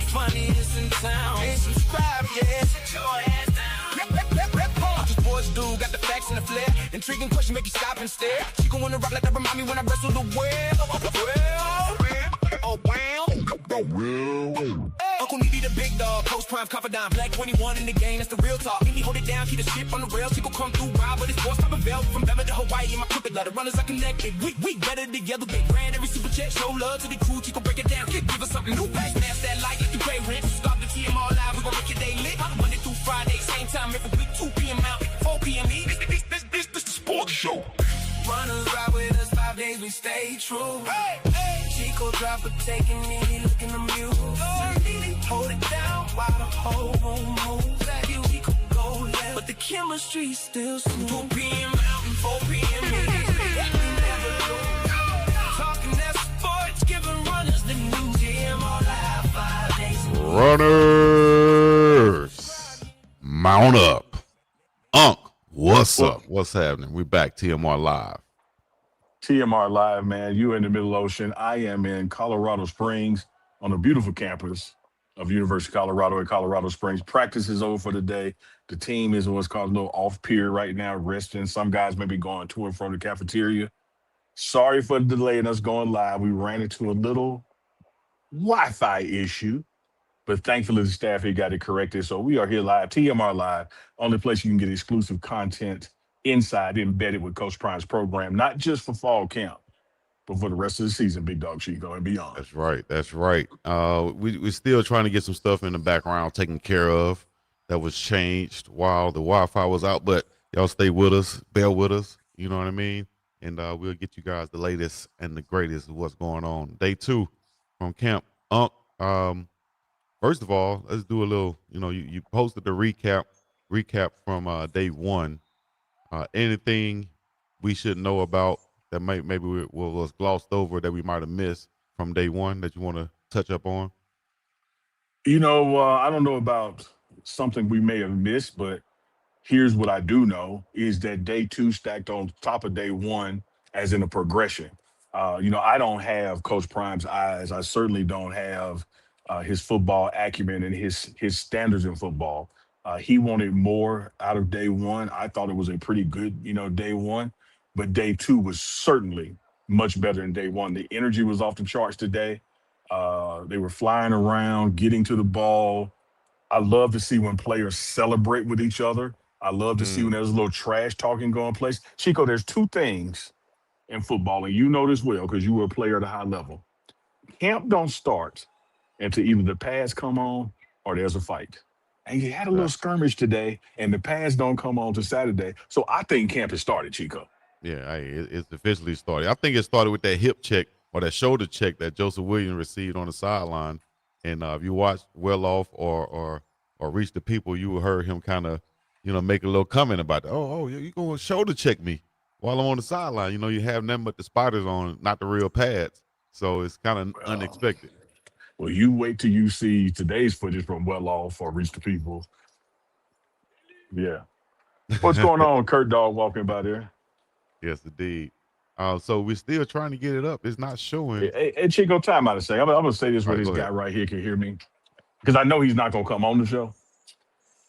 funniest in town. Ain't subscribe yet. Sit your ass down. Just boys do got the facts and the flair. Intriguing question make you stop and stare. She gon' wanna rock like that remind me when I wrestle the well. Uncle Needy the big dog, post prime confidant, black 21 in the game, that's the real talk. Need me hold it down, keep the shit on the rails. She gon' come through wild, but it's force type of belt. From Bama to Hawaii, in my crooked letter runners are connected. We better together, big brand, every super check. Show love to the crew, she gon' break it down. Give us something new, back, smash that light, let you pay rent. Stop the TMR live, we gon' make your day lit. Monday through Friday, same time every week, 2 p.m. out, 4 p.m. This the sports show. Runners ride with us 5 days, we stay true. Hey, hey. Chico drop a taking me, looking to muse. Hold it down while the whole room moves. That you we could go left, but the chemistry still smooth. 2 p.m. out and 4 p.m. in. We never lose. Talking that sports, giving runners the new TMR live 5 days. Runners, mount up. What's up? What's happening? We back TMR Live. TMR Live, man. You in the Middle Ocean. I am in Colorado Springs on the beautiful campus of University of Colorado in Colorado Springs. Practice is over for the day. The team is what's called a little off pier right now, resting. Some guys may be going to and from the cafeteria. Sorry for the delay in us going live. We ran into a little Wi-Fi issue, but thankfully the staff here got it corrected. So we are here live, TMR Live, only place you can get exclusive content inside, embedded with Coach Prime's program, not just for fall camp, but for the rest of the season, Big Dog Chico and beyond. That's right. That's right. We're still trying to get some stuff in the background taken care of that was changed while the Wi-Fi was out, but y'all stay with us, bear with us, you know what I mean? And we'll get you guys the latest and the greatest of what's going on. Day 2 from Camp Unk. First of all, let's do a little, you posted the recap from day 1. Anything we should know about that maybe was glossed over that we might have missed from day 1 that you want to touch up on? I don't know about something we may have missed, but here's what I do know is that day 2 stacked on top of day 1 as in a progression. I don't have Coach Prime's eyes. I certainly don't have his football acumen and his standards in football. He wanted more out of day 1. I thought it was a pretty good, day 1, but day 2 was certainly much better than day 1. The energy was off the charts today. They were flying around, getting to the ball. I love to see when players celebrate with each other. I love to see when there's a little trash talking going place. Chico, there's 2 things in football, and you know this well because you were a player at a high level. Camp don't start until either the pads come on or there's a fight. And you had a little skirmish today, and the pads don't come on to Saturday. So I think camp has started, Chico. Yeah, it's officially started. I think it started with that hip check or that shoulder check that Joseph Williams received on the sideline. And if you watch Well Off or Reach the People, you heard him kind of, make a little comment about that. Oh, you're going to shoulder check me while I'm on the sideline. You have nothing but the spiders on, not the real pads. So it's kind of unexpected. Well, you wait till you see today's footage from Well Off or Reach the People. Yeah. What's going on, Kurt Dog walking by there? Yes, indeed. So we're still trying to get it up. It's not showing. Hey, Chico, time out to say. I'm going to say this where this guy right here can hear me. Because I know he's not going to come on the show.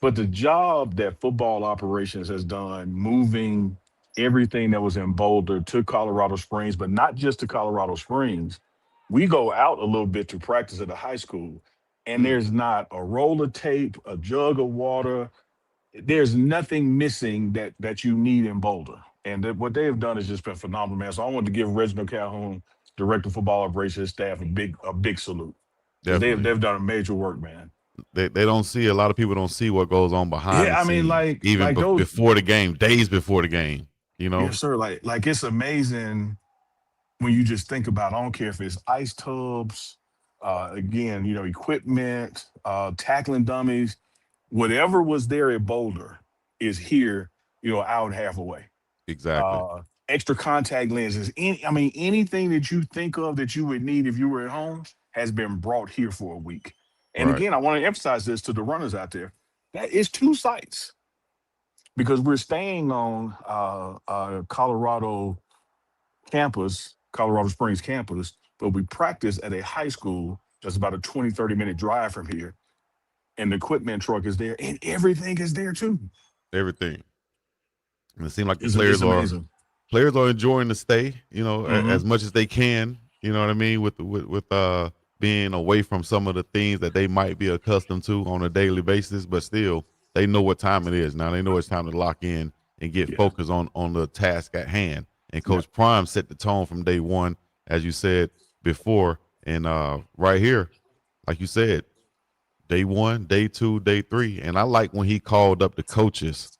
But the job that football operations has done, moving everything that was in Boulder to Colorado Springs, but not just to Colorado Springs. We go out a little bit to practice at the high school, and there's not a roll of tape, a jug of water. There's nothing missing that you need in Boulder. And what they have done has just been phenomenal, man. So I wanted to give Reginald Calhoun, Director of Football Operations staff, a big salute. They've done a major work, man. They don't see, a lot of people don't see what goes on behind the scenes, even before the game, days before the game, Yes, sir. Like it's amazing when you just think about, I don't care if it's ice tubs, equipment, tackling dummies, whatever was there at Boulder is here, hour and a half away. Exactly. Extra contact lenses, anything that you think of that you would need if you were at home has been brought here for a week. And again, I want to emphasize this to the runners out there. That is 2 sites because we're staying on Colorado Springs campus, but we practice at a high school That's about a 20, 30-minute drive from here. And the equipment truck is there, and everything is there too. Everything. And it seems like the It's amazing. players are enjoying the stay, Hmm. as much as they can. You know what I mean, with being away from some of the things that they might be accustomed to on a daily basis, but still they know what time it is now. They know it's time to lock in and get Yeah. focused on the task at hand. And Yeah. Coach Prime set the tone from day one, as you said before, and right here, like you said, day one, day two, day three, and I like when he called up the coaches,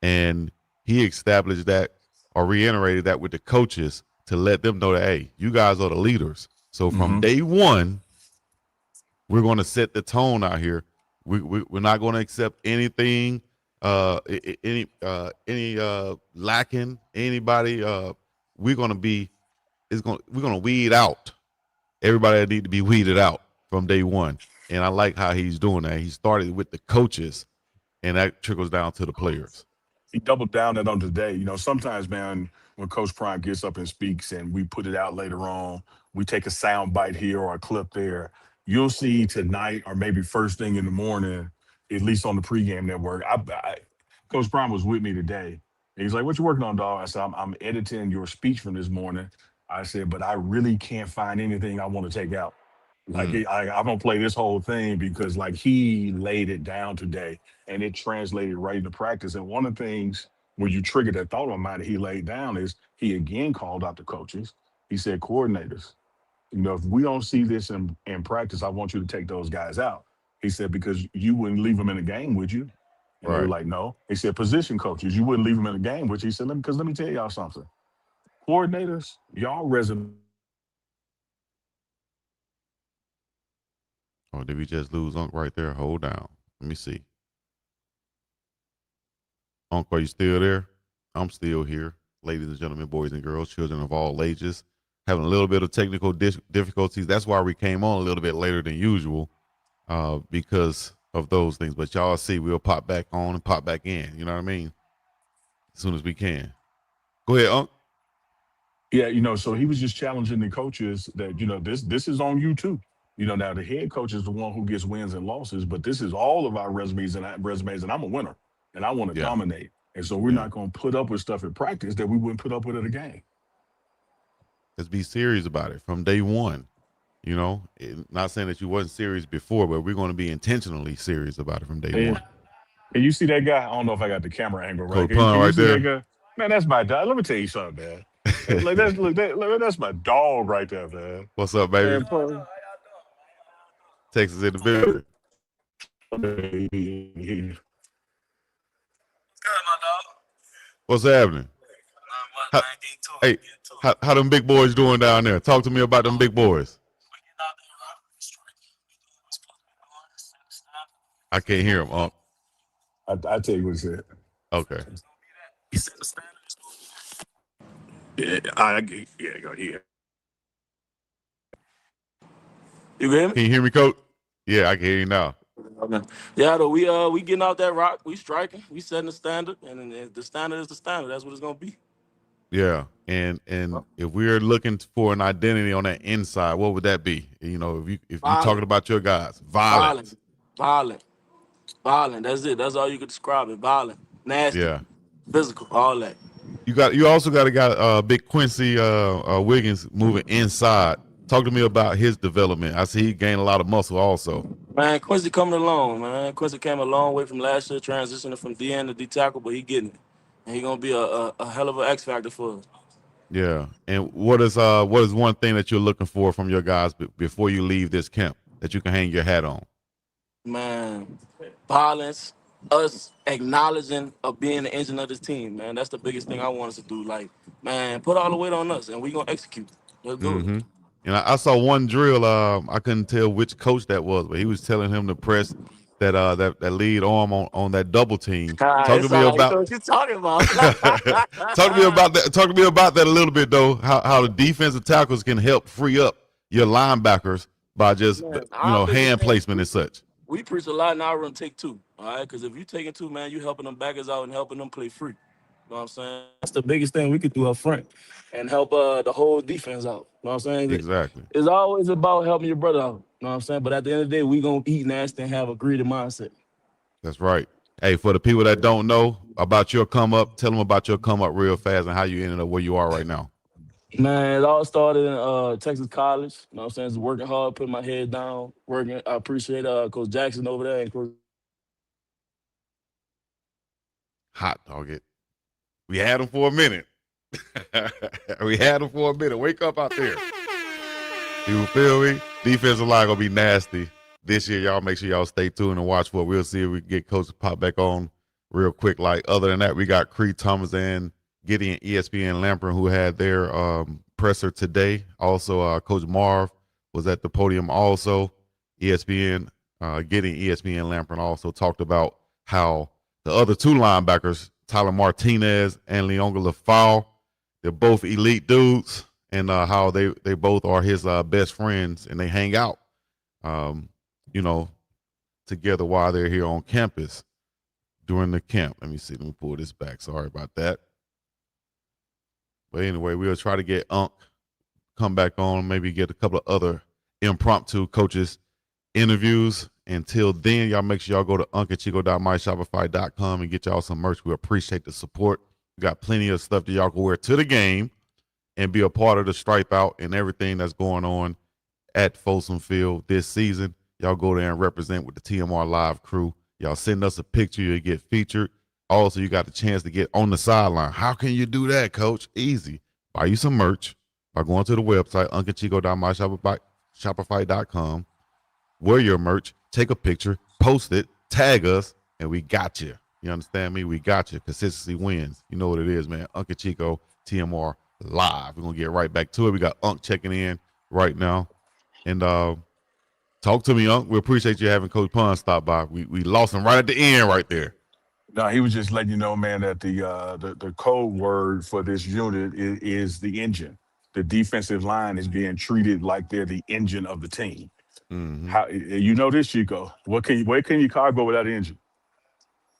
and he established that or reiterated that with the coaches to let them know that, hey, you guys are the leaders. So from Hmm. day one, we're going to set the tone out here. We're not going to accept anything, any lacking anybody. We're going to be we're going to weed out everybody that need to be weeded out from day one. And I like how he's doing that. He started with the coaches, and that trickles down to the players. He doubled down that on today. Sometimes, man, when Coach Prime gets up and speaks and we put it out later on, we take a sound bite here or a clip there. You'll see tonight or maybe first thing in the morning, at least on the pregame network. Coach Prime was with me today. And he's like, "What you working on, dog?" I said, I'm editing your speech from this morning. I said, "But I really can't find anything I want to take out." Like Mm, I'm gonna play this whole thing because like he laid it down today and it translated right into practice. And one of the things when you triggered that thought on mine that he laid down is he again called out the coaches. He said, "Coordinators, if we don't see this in practice, I want you to take those guys out." He said, "Because you wouldn't leave them in the game, would you?" And they were right. like, "No." He said, "Position coaches, you wouldn't leave them in the game, which," he said, because let me tell y'all something. Coordinators, y'all resume Or did we just lose Unc right there? Hold down. Let me see. Unc, are you still there? I'm still here. Ladies and gentlemen, boys and girls, children of all ages, having a little bit of technical difficulties. That's why we came on a little bit later than usual, because of those things. But y'all see, we'll pop back on and pop back in. You know what I mean? As soon as we can. Go ahead, Unc. Yeah, so he was just challenging the coaches that, this is on you too. Now the head coach is the one who gets wins and losses, but this is all of our resumes, and I'm a winner, and I want to Yeah, dominate. And so we're yeah. not going to put up with stuff in practice that we wouldn't put up with at a game. Let's be serious about it from day one. Not saying that you wasn't serious before, but we're going to be intentionally serious about it from day And, one. and you see that guy? I don't know if I got the camera angle right. Coach Can, Pun can you right see that there. guy? Man, that's my dog. Let me tell you something, man. Like that's my dog right there, man. What's up, baby? Man, Texas in the building. What's happening? How, hey, how them big boys doing down there? Talk to me about them big boys. I can't hear them. I tell you what he said. Okay. Yeah, yeah, go yeah. You hear me? Can you hear me, Coach? Yeah, I can hear you now. Okay. Yeah, though we getting out that rock, we striking, we setting the standard, and the standard is the standard. That's what it's gonna be. Yeah, and if we're looking for an identity on that inside, what would that be? If you talking Violent, about your guys, violent, violence. violent, violent. That's it. That's all you could describe it. Violent, nasty, Yeah, physical, all that. you also got a guy, Big Quincy Wiggins moving inside. Talk to me about his development. I see he gained a lot of muscle also. Man, Quincy coming along, man. Quincy came a long way from last year, transitioning from DN to D tackle, but he getting it, and he gonna be a hell of an X factor for us. Yeah. And what is one thing that you're looking for from your guys before you leave this camp that you can hang your hat on? Man, violence, us acknowledging of being the engine of this team, man. That's the biggest thing I want us to do. Like, man, put all the weight on us, and we gonna execute. Let's do it. Mm-hmm. And I saw one drill. I couldn't tell which coach that was, but he was telling him to press that lead arm on that double team. Talk It to me sound like you about know what you're talking about. talk to me about that. Talk to me about that a little bit though. How the defensive tackles can help free up your linebackers by just Man, our biggest hand thing, placement and such. we preach a lot in our room, take two. All right, because if you taking two, man, you helping them backers out and helping them play free. You know what I'm saying? That's the biggest thing we could do up front and help the whole defense out. You know what I'm saying? Exactly. It's always about helping your brother out. You know what I'm saying? But at the end of the day, we gonna eat nasty and have a greedy mindset. That's right. Hey, for the people that don't know about your come up, tell them about your come up real fast and how you ended up where you are right now. Man, it all started in Texas College. You know what I'm saying? Just working hard, putting my head down, working. I appreciate Coach Jackson over there and Coach. Hot dog it. We had him for a minute. We had him for a minute. Wake up out there. You feel me? Defensive line gonna be nasty this year. Y'all make sure y'all stay tuned and watch for it. We'll see if we can get Coach to pop back on real quick. Like other than that, we got Creed Thomas and Gideon ESPN Lamprin who had their presser today. Also, Coach Marv was at the podium. Also, ESPN Gideon ESPN Lamprin also talked about how the other two linebackers, Tyler Martinez and Leonga Lafau, they're both elite dudes. And how they both are his best friends, and they hang out, together while they're here on campus during the camp. Let me see. Let me pull this back. Sorry about that. But anyway, we'll try to get Unc come back on, maybe get a couple of other impromptu coaches interviews. Until then, y'all make sure y'all go to uncandchico.myshopify.com and get y'all some merch. We appreciate the support. We got plenty of stuff that y'all can wear to the game and be a part of the stripe out and everything that's going on at Folsom Field this season. Y'all go there and represent with the TMR Live crew. Y'all send us a picture, you get featured. Also, you got the chance to get on the sideline. How can you do that, Coach? Easy. Buy you some merch by going to the website, uncandchico.myshopify.com. Wear your merch, take a picture, post it, tag us, and we got you. You understand me? We got you. Consistency wins. You know what it is, man. Uncle Chico, TMR Live. We're going to get right back to it. We got Unc checking in right now. And talk to me, Unc. We appreciate you having Coach Pun stop by. We lost him right at the end right there. No, he was just letting you know, man, that the code word for this unit is the engine. The defensive line is being treated like they're the engine of the team. Mm-hmm. How you know this, Chico? Where can your car go without an engine?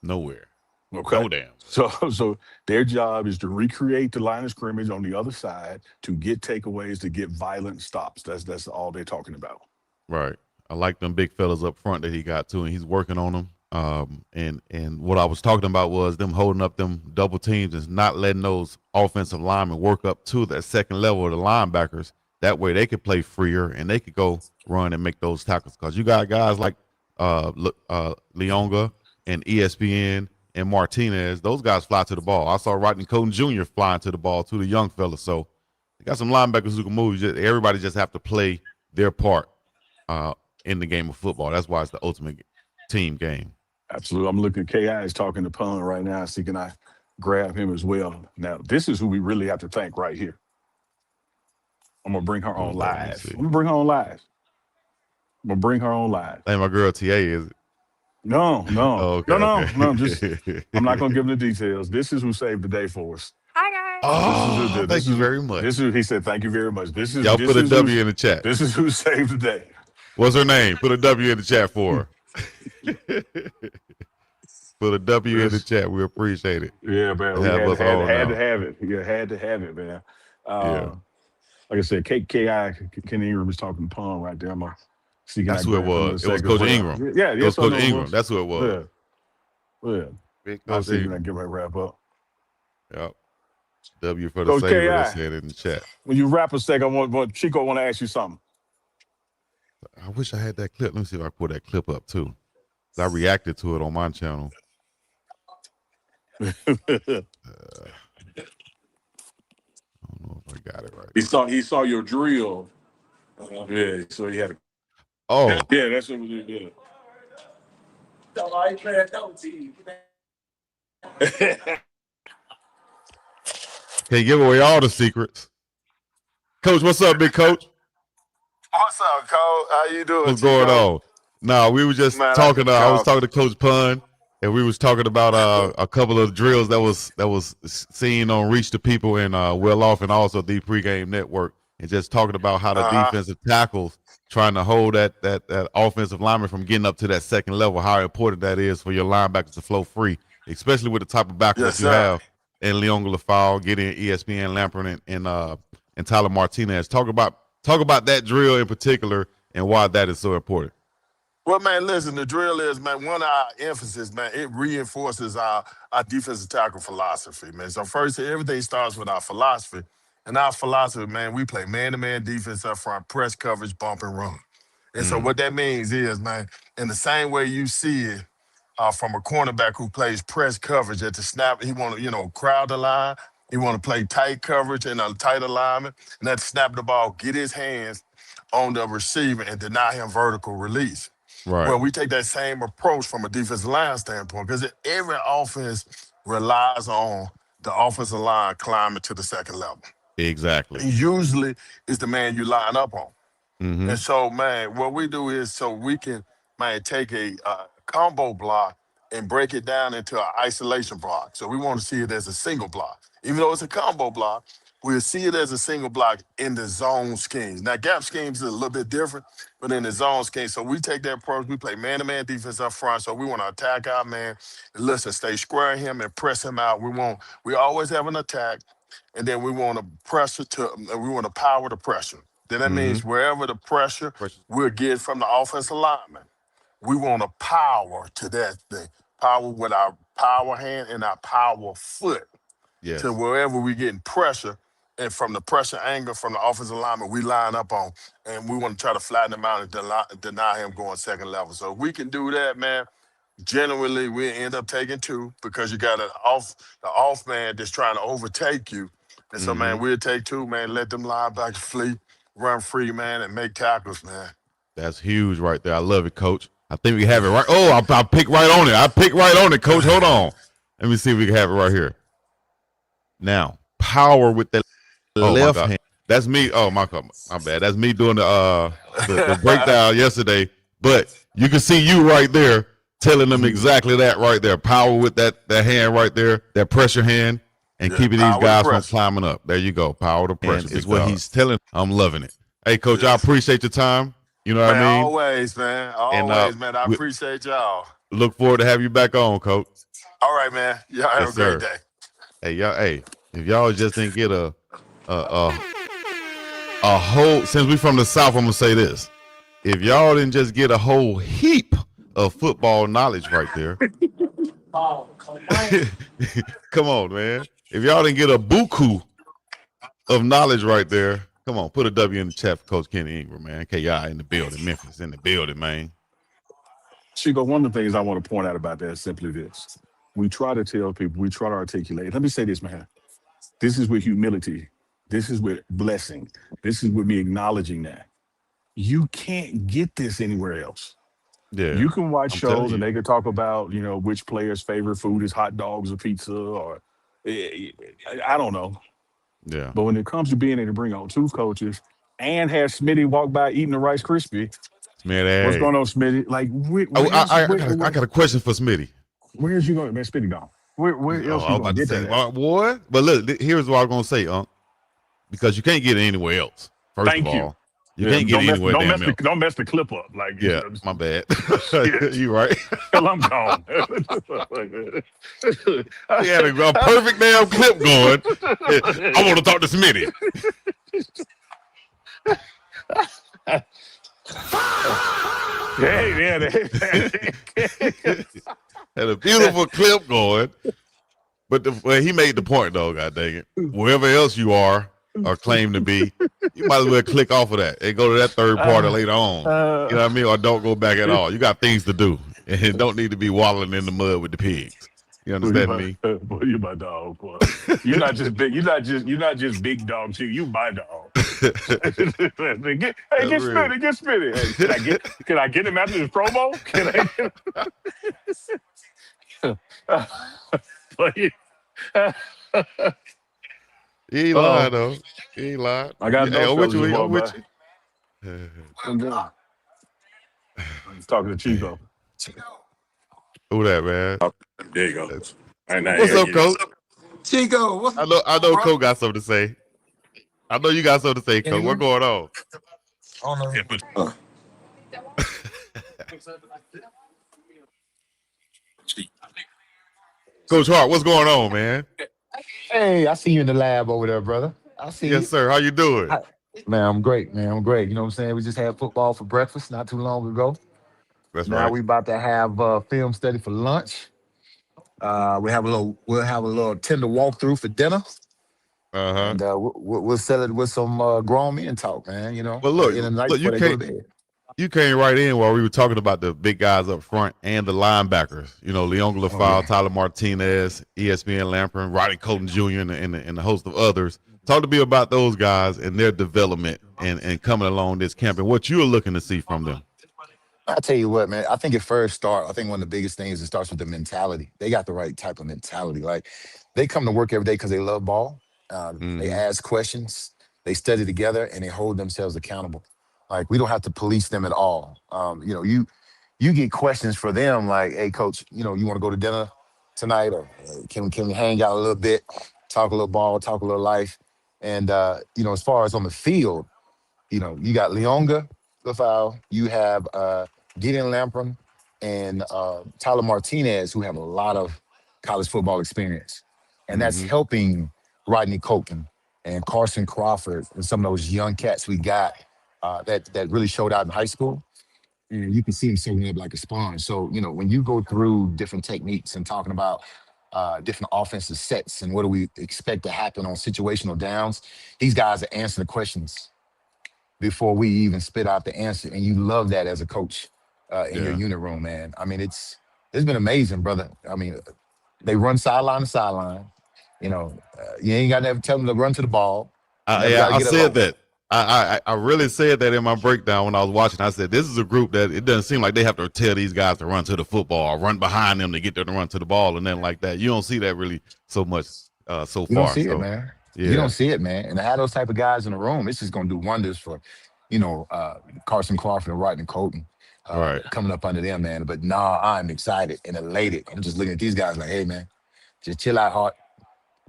Nowhere. Okay. No damn. So their job is to recreate the line of scrimmage on the other side, to get takeaways, to get violent stops. That's all they're talking about. Right. I like them big fellas up front that he got too, and he's working on them. And what I was talking about was them holding up them double teams and not letting those offensive linemen work up to that second level of the linebackers. That way they could play freer and they could go run and make those tackles. Because you got guys like Leonga and ESPN and Martinez. Those guys fly to the ball. I saw Rodney Coden Jr. flying to the ball to the young fellas. So they got some linebackers who can move. Everybody just have to play their part in the game of football. That's why it's the ultimate team game. Absolutely. I'm looking. Ki is talking to Pun right now. See, can I grab him as well? Now, this is who we really have to thank right here. I'm gonna bring her on live. I'm gonna bring her on live. Hey, my girl TA is it? No. Okay, no. okay. Just I'm not gonna give them the details. This is who saved the day for us. Hi guys. Oh, thank you very much. He said, "Thank you very much." Y'all put a W in the chat. This is who saved the day. What's her name? Put a W in the chat for her. Put a W in the chat. We appreciate it. Yeah, man. We had to have it. Yeah, had to have it, man. Yeah. Like I said, Ki Ken Ingram was talking to Pun right there. That's who it was. It was Coach Ingram. Yeah, it was Coach Ingram. That's who it was. Yeah. Big I'll Coach see Ingram. when I get my wrap up. Yep. W for the Coach saver. KI. Said it in the chat. When you wrap a sec, Chico want to ask you something. I wish I had that clip. Let me see if I pull that clip up too. I reacted to it on my channel. I don't know if I got it right. He saw your drill. Yeah, so he had. Oh, Yeah, that's what we did. can't give away all the secrets. Coach, what's up, big coach? What's up, Cole? How you doing? What's going on? No, we were just talking. I was talking to Coach Pun, and we was talking about a couple of drills that was seen on Reach the People and Well Off, and also the Pregame Network, and just talking about how the defensive tackles trying to hold that offensive lineman from getting up to that second level. How important that is for your linebackers to flow free, especially with the type of backers that you have and Leon Lafau, get in ESPN Lampert and Tyler Martinez. Talk about that drill in particular and why that is so important. Well, man, listen, the drill is, man, one of our emphasis, man, it reinforces our defensive tackle philosophy, man. So first, everything starts with our philosophy. And our philosophy, man, we play man-to-man defense up front, press coverage, bump and run. And so what that means is, man, in the same way you see it from a cornerback who plays press coverage at the snap, he want to, crowd the line. He want to play tight coverage and a tight alignment. And that snap the ball, get his hands on the receiver and deny him vertical release. Right. Well, we take that same approach from a defensive line standpoint because every offense relies on the offensive line climbing to the second level. Exactly. And usually it's the man you line up on. Mm-hmm. And so, man, what we do is so we can, man, take a combo block and break it down into an isolation block. So we want to see it as a single block. Even though it's a combo block, we'll see it as a single block in the zone schemes. Now, gap schemes is a little bit different, but in the zone scheme. So we take that approach. We play man-to-man defense up front. So we want to attack our man. And listen, stay square him and press him out. We always have an attack, and then we want to pressure we want to power the pressure. Then that means wherever the pressure we'll get from the offensive lineman, we want to power to that thing. Power with our power hand and our power foot. Yes. To wherever we getting pressure, and from the pressure angle from the offensive lineman we line up on, and we want to try to flatten him out and deny him going second level. So if we can do that, man, generally we end up taking two because you got the off man that's trying to overtake you. And so, man, we'll take two, man, let them linebackers flee, run free, man, and make tackles, man. That's huge right there. I love it, Coach. I think we have it right. Oh, I picked right on it. I picked right on it, Coach. Hold on. Let me see if we can have it right here. Now, power with the left hand. That's me. Oh, my bad. That's me doing the breakdown yesterday. But you can see you right there telling them exactly that right there. Power with that hand right there, that pressure hand, and keeping these guys from climbing up. There you go. Power to pressure is what he's telling. I'm loving it. Hey, Coach, I appreciate your time. You know what I mean? Always, man. Always, man. I appreciate y'all. Look forward to have you back on, Coach. All right, man. Y'all have a great day. Hey, y'all. Hey, if y'all just didn't get a whole, since we from the South, I'm gonna say this: if y'all didn't just get a whole heap of football knowledge right there, come on, man. If y'all didn't get a buku of knowledge right there, come on, put a W in the chat for Coach Kenny Ingram, man. KI in the building, Memphis in the building, man. Chico, one of the things I want to point out about that is simply this. We try to tell people, we try to articulate. Let me say this, man. This is with humility. This is with blessing. This is with me acknowledging that. You can't get this anywhere else. Yeah. You can watch shows and they can talk about, which player's favorite food is hot dogs or pizza or I don't know. Yeah. But when it comes to being able to bring on two coaches and have Smitty walk by eating a Rice Krispie, Smitty. What's going on, Smitty? Like, I got a question for Smitty. Where's you going? Man, Smitty gone. Where else you going to get that? Boy, but look, here's what I was going to say, because you can't get it anywhere else. First of all, you can't get it anywhere else. Don't mess the clip up. Like, yeah, my bad. You right. Hell, I'm gone. He had a perfect damn clip going. I want to talk to Smitty. Hey, man. Had a beautiful clip going. But he made the point, though, god dang it. Wherever else you are or claim to be, you might as well click off of that and go to that third party later on. You know what I mean? Or don't go back at all. You got things to do. And don't need to be wallowing in the mud with the pigs. You understand me? Boy, you my dog, boy. You're not just big. You're not just big dog too. You my dog. Get Smitty. Hey, can I get him after this promo? Can I get him? He ain't lying though. He ain't lying. I got I'm with you. I'm with you. I'm done. I'm talking to Chico. Who that, man? There you go. What's up, Coach? Chico, I know Coach got something to say. I know you got something to say, Coach. What's going on? Coach Hart, what's going on, man? Hey, I see you in the lab over there, brother. I see Yes, you. sir. How you doing? Hi. Man, I'm great, man. I'm great. You know what I'm saying? We just had football for breakfast not too long ago. That's Now right. we about to have film study for lunch. We'll have a little tender walkthrough for dinner, Uh-huh. and we'll settle it with some grown men talk, man. You know, Well, at the end look, of the night look, before they go to bed. you came right in while we were talking about the big guys up front and the linebackers. You know, Leon Oh Lafau, yeah. Tyler Martinez, ESPN Lamprin, Rodney Colton Jr., and a host of others. Talk to me about those guys and their development and coming along this camp and what you're looking to see from them. I tell you what, man. I think it first start. I think one of the biggest things it starts with the mentality. They got the right type of mentality. Like they come to work every day because they love ball. They Mm-hmm. ask questions. They study together and they hold themselves accountable. Like we don't have to police them at all. You get questions for them like, "Hey, coach, you want to go to dinner tonight, or can we hang out a little bit, talk a little ball, talk a little life?" And as far as on the field, you got Leonga Lafau, you have Gideon Lampron, and Tyler Martinez, who have a lot of college football experience. And that's Mm-hmm. helping Rodney Colton and Carson Crawford and some of those young cats we got that really showed out in high school. And you can see them soaking up like a sponge. So, when you go through different techniques and talking about different offensive sets and what do we expect to happen on situational downs, these guys are answering the questions before we even spit out the answer. And you love that as a coach in your Yeah. unit room, man. I mean, it's been amazing, brother. I mean, they run sideline to sideline. You ain't got to ever tell them to run to the ball. You never Yeah, got to I get it said low. that. I really said that in my breakdown when I was watching. I said this is a group that it doesn't seem like they have to tell these guys to run to the football or run behind them to get them to run to the ball and then like that. You don't see that really so much so You don't far. see it, So man. You don't yeah, see it, man. And to have those type of guys in the room, it's just going to do wonders for, Carson Crawford and Rodney Colton right. coming up under them, man. But nah, I'm excited and elated. I'm just looking at these guys like, hey, man, just chill out, heart.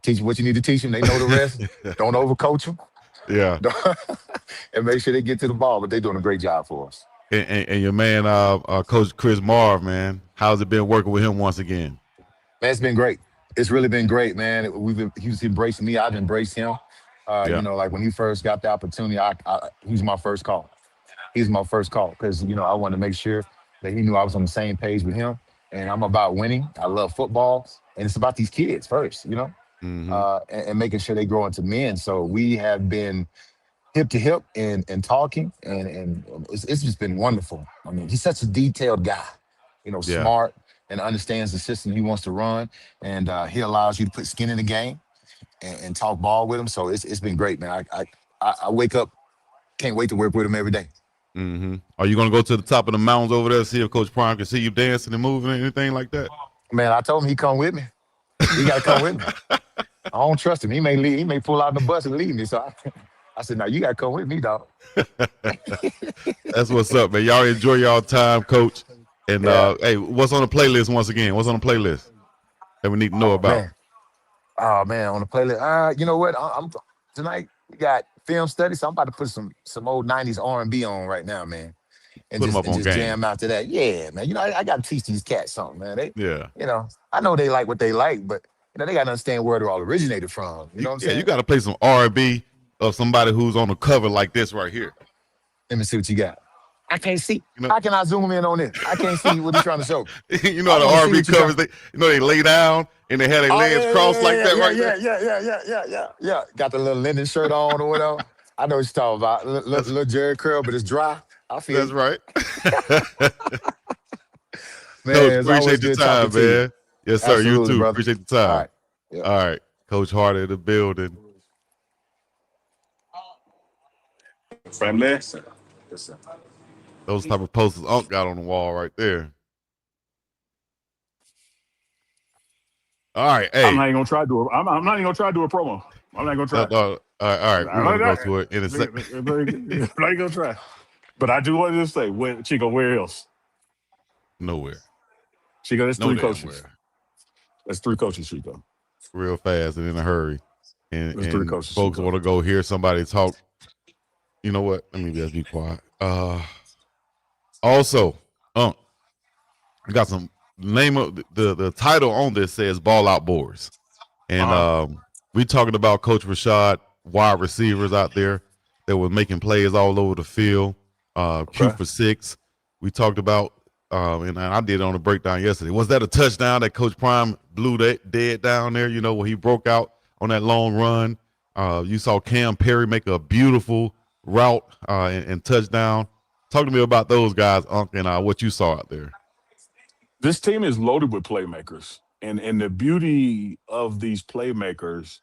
Teach them what you need to teach them. They know the rest. Don't overcoach them. Yeah, And make sure they get to the ball. But they're doing a great job for us. and your man, Coach Chris Marv, man, how's it been working with him once again? Man, it's been great. It's really been great, man. He's embracing me. I've embraced him. Yeah. Like when he first got the opportunity, he was my first call. He's my first call because I wanted to make sure that he knew I was on the same page with him. And I'm about winning. I love football, and it's about these kids first, Mm-hmm. and making sure they grow into men. So we have been hip to hip and talking, and it's just been wonderful. I mean, he's such a detailed guy, Yeah. smart and understands the system he wants to run, and he allows you to put skin in the game and talk ball with him. So it's been great, man. I wake up, can't wait to work with him every day. Mm-hmm. Are you gonna go to the top of the mountains over there to see if Coach Prime can see you dancing and moving or anything like that? Man, I told him he come with me. He got to come with me. I don't trust him. He may leave. He may pull out the bus and leave me. So I said, "No, you got to come with me, dog." That's what's up, man. Y'all enjoy y'all time, Coach. And Yeah. hey, what's on the playlist once again? What's on the playlist that we need to know Oh about? man. Oh man, on the playlist. You know what? I'm tonight. We got film study, so I'm about to put some old '90s R&B on right now, man, and Put them just up and on just game. jam out to that. Yeah, man. I got to teach these cats something, man. Yeah. I know they like what they like, but they got to understand where it all originated from. You know what I'm You saying? got to play some R&B of somebody who's on the cover like this right here. Let me see what you got. I can't see. You know, How can I zoom in on this? I can't see what he's trying to show. you know I how the want to see R&B what you're trying. covers. They lay down and they have their Oh legs crossed like that yeah, right yeah, there. yeah, yeah, yeah, yeah, yeah, yeah, yeah. Got the little linen shirt on or whatever. I know what you're talking about. That's Little Jerry curl, but it's dry. I feel that's you. right. Coach, Man, it's always appreciate your good talking time, to you. man. Yes, sir. You Absolutely, too. brother. Appreciate the All time. right. Yeah. All right. Coach Hart in the building. Friendly. Those type of posters Unc got on the wall right there. All right. I'm Hey. not even gonna try to do. I'm not even gonna try to do a promo. I'm not gonna try. All right. We're I'm gonna go not to it in a sec. gonna try. But I do want to say, Chico, where else? Nowhere. Chico, that's No three damn coaches. where. That's three coaches, Chico. Real fast and in a hurry. That's three And coaches, folks want Chico. to go hear somebody talk. You know what? Let me just be quiet. Also, I got some name of the title on this says Ball Out Boards. And We talking about Coach Rashad, wide receivers out there that were making plays all over the field. Q Okay. for 6. We talked about, and I did on the breakdown yesterday. Was that a touchdown that Coach Prime blew that dead down there? You know, where he broke out on that long run. You saw Cam Perry make a beautiful route and touchdown. Talk to me about those guys, Unc, and what you saw out there. This team is loaded with playmakers. And the beauty of these playmakers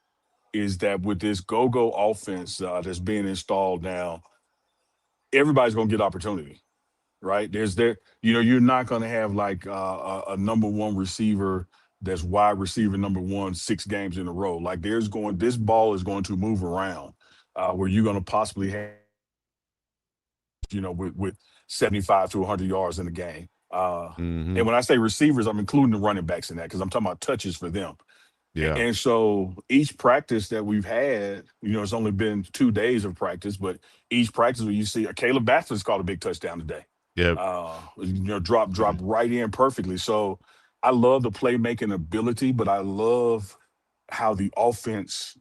is that with this go-go offense that's being installed now, everybody's going to get opportunity, right? You're not going to have like a number one receiver that's wide receiver number one 6 games in a row. Like this ball is going to move around where you're going to possibly have, with 75 to 100 yards in the game. Mm-hmm. And when I say receivers, I'm including the running backs in that because I'm talking about touches for them. Yeah. And so each practice that we've had, it's only been 2 days of practice, but each practice where you see Caleb Batson caught a big touchdown today. Yeah. Drop right in perfectly. So I love the playmaking ability, but I love how the offense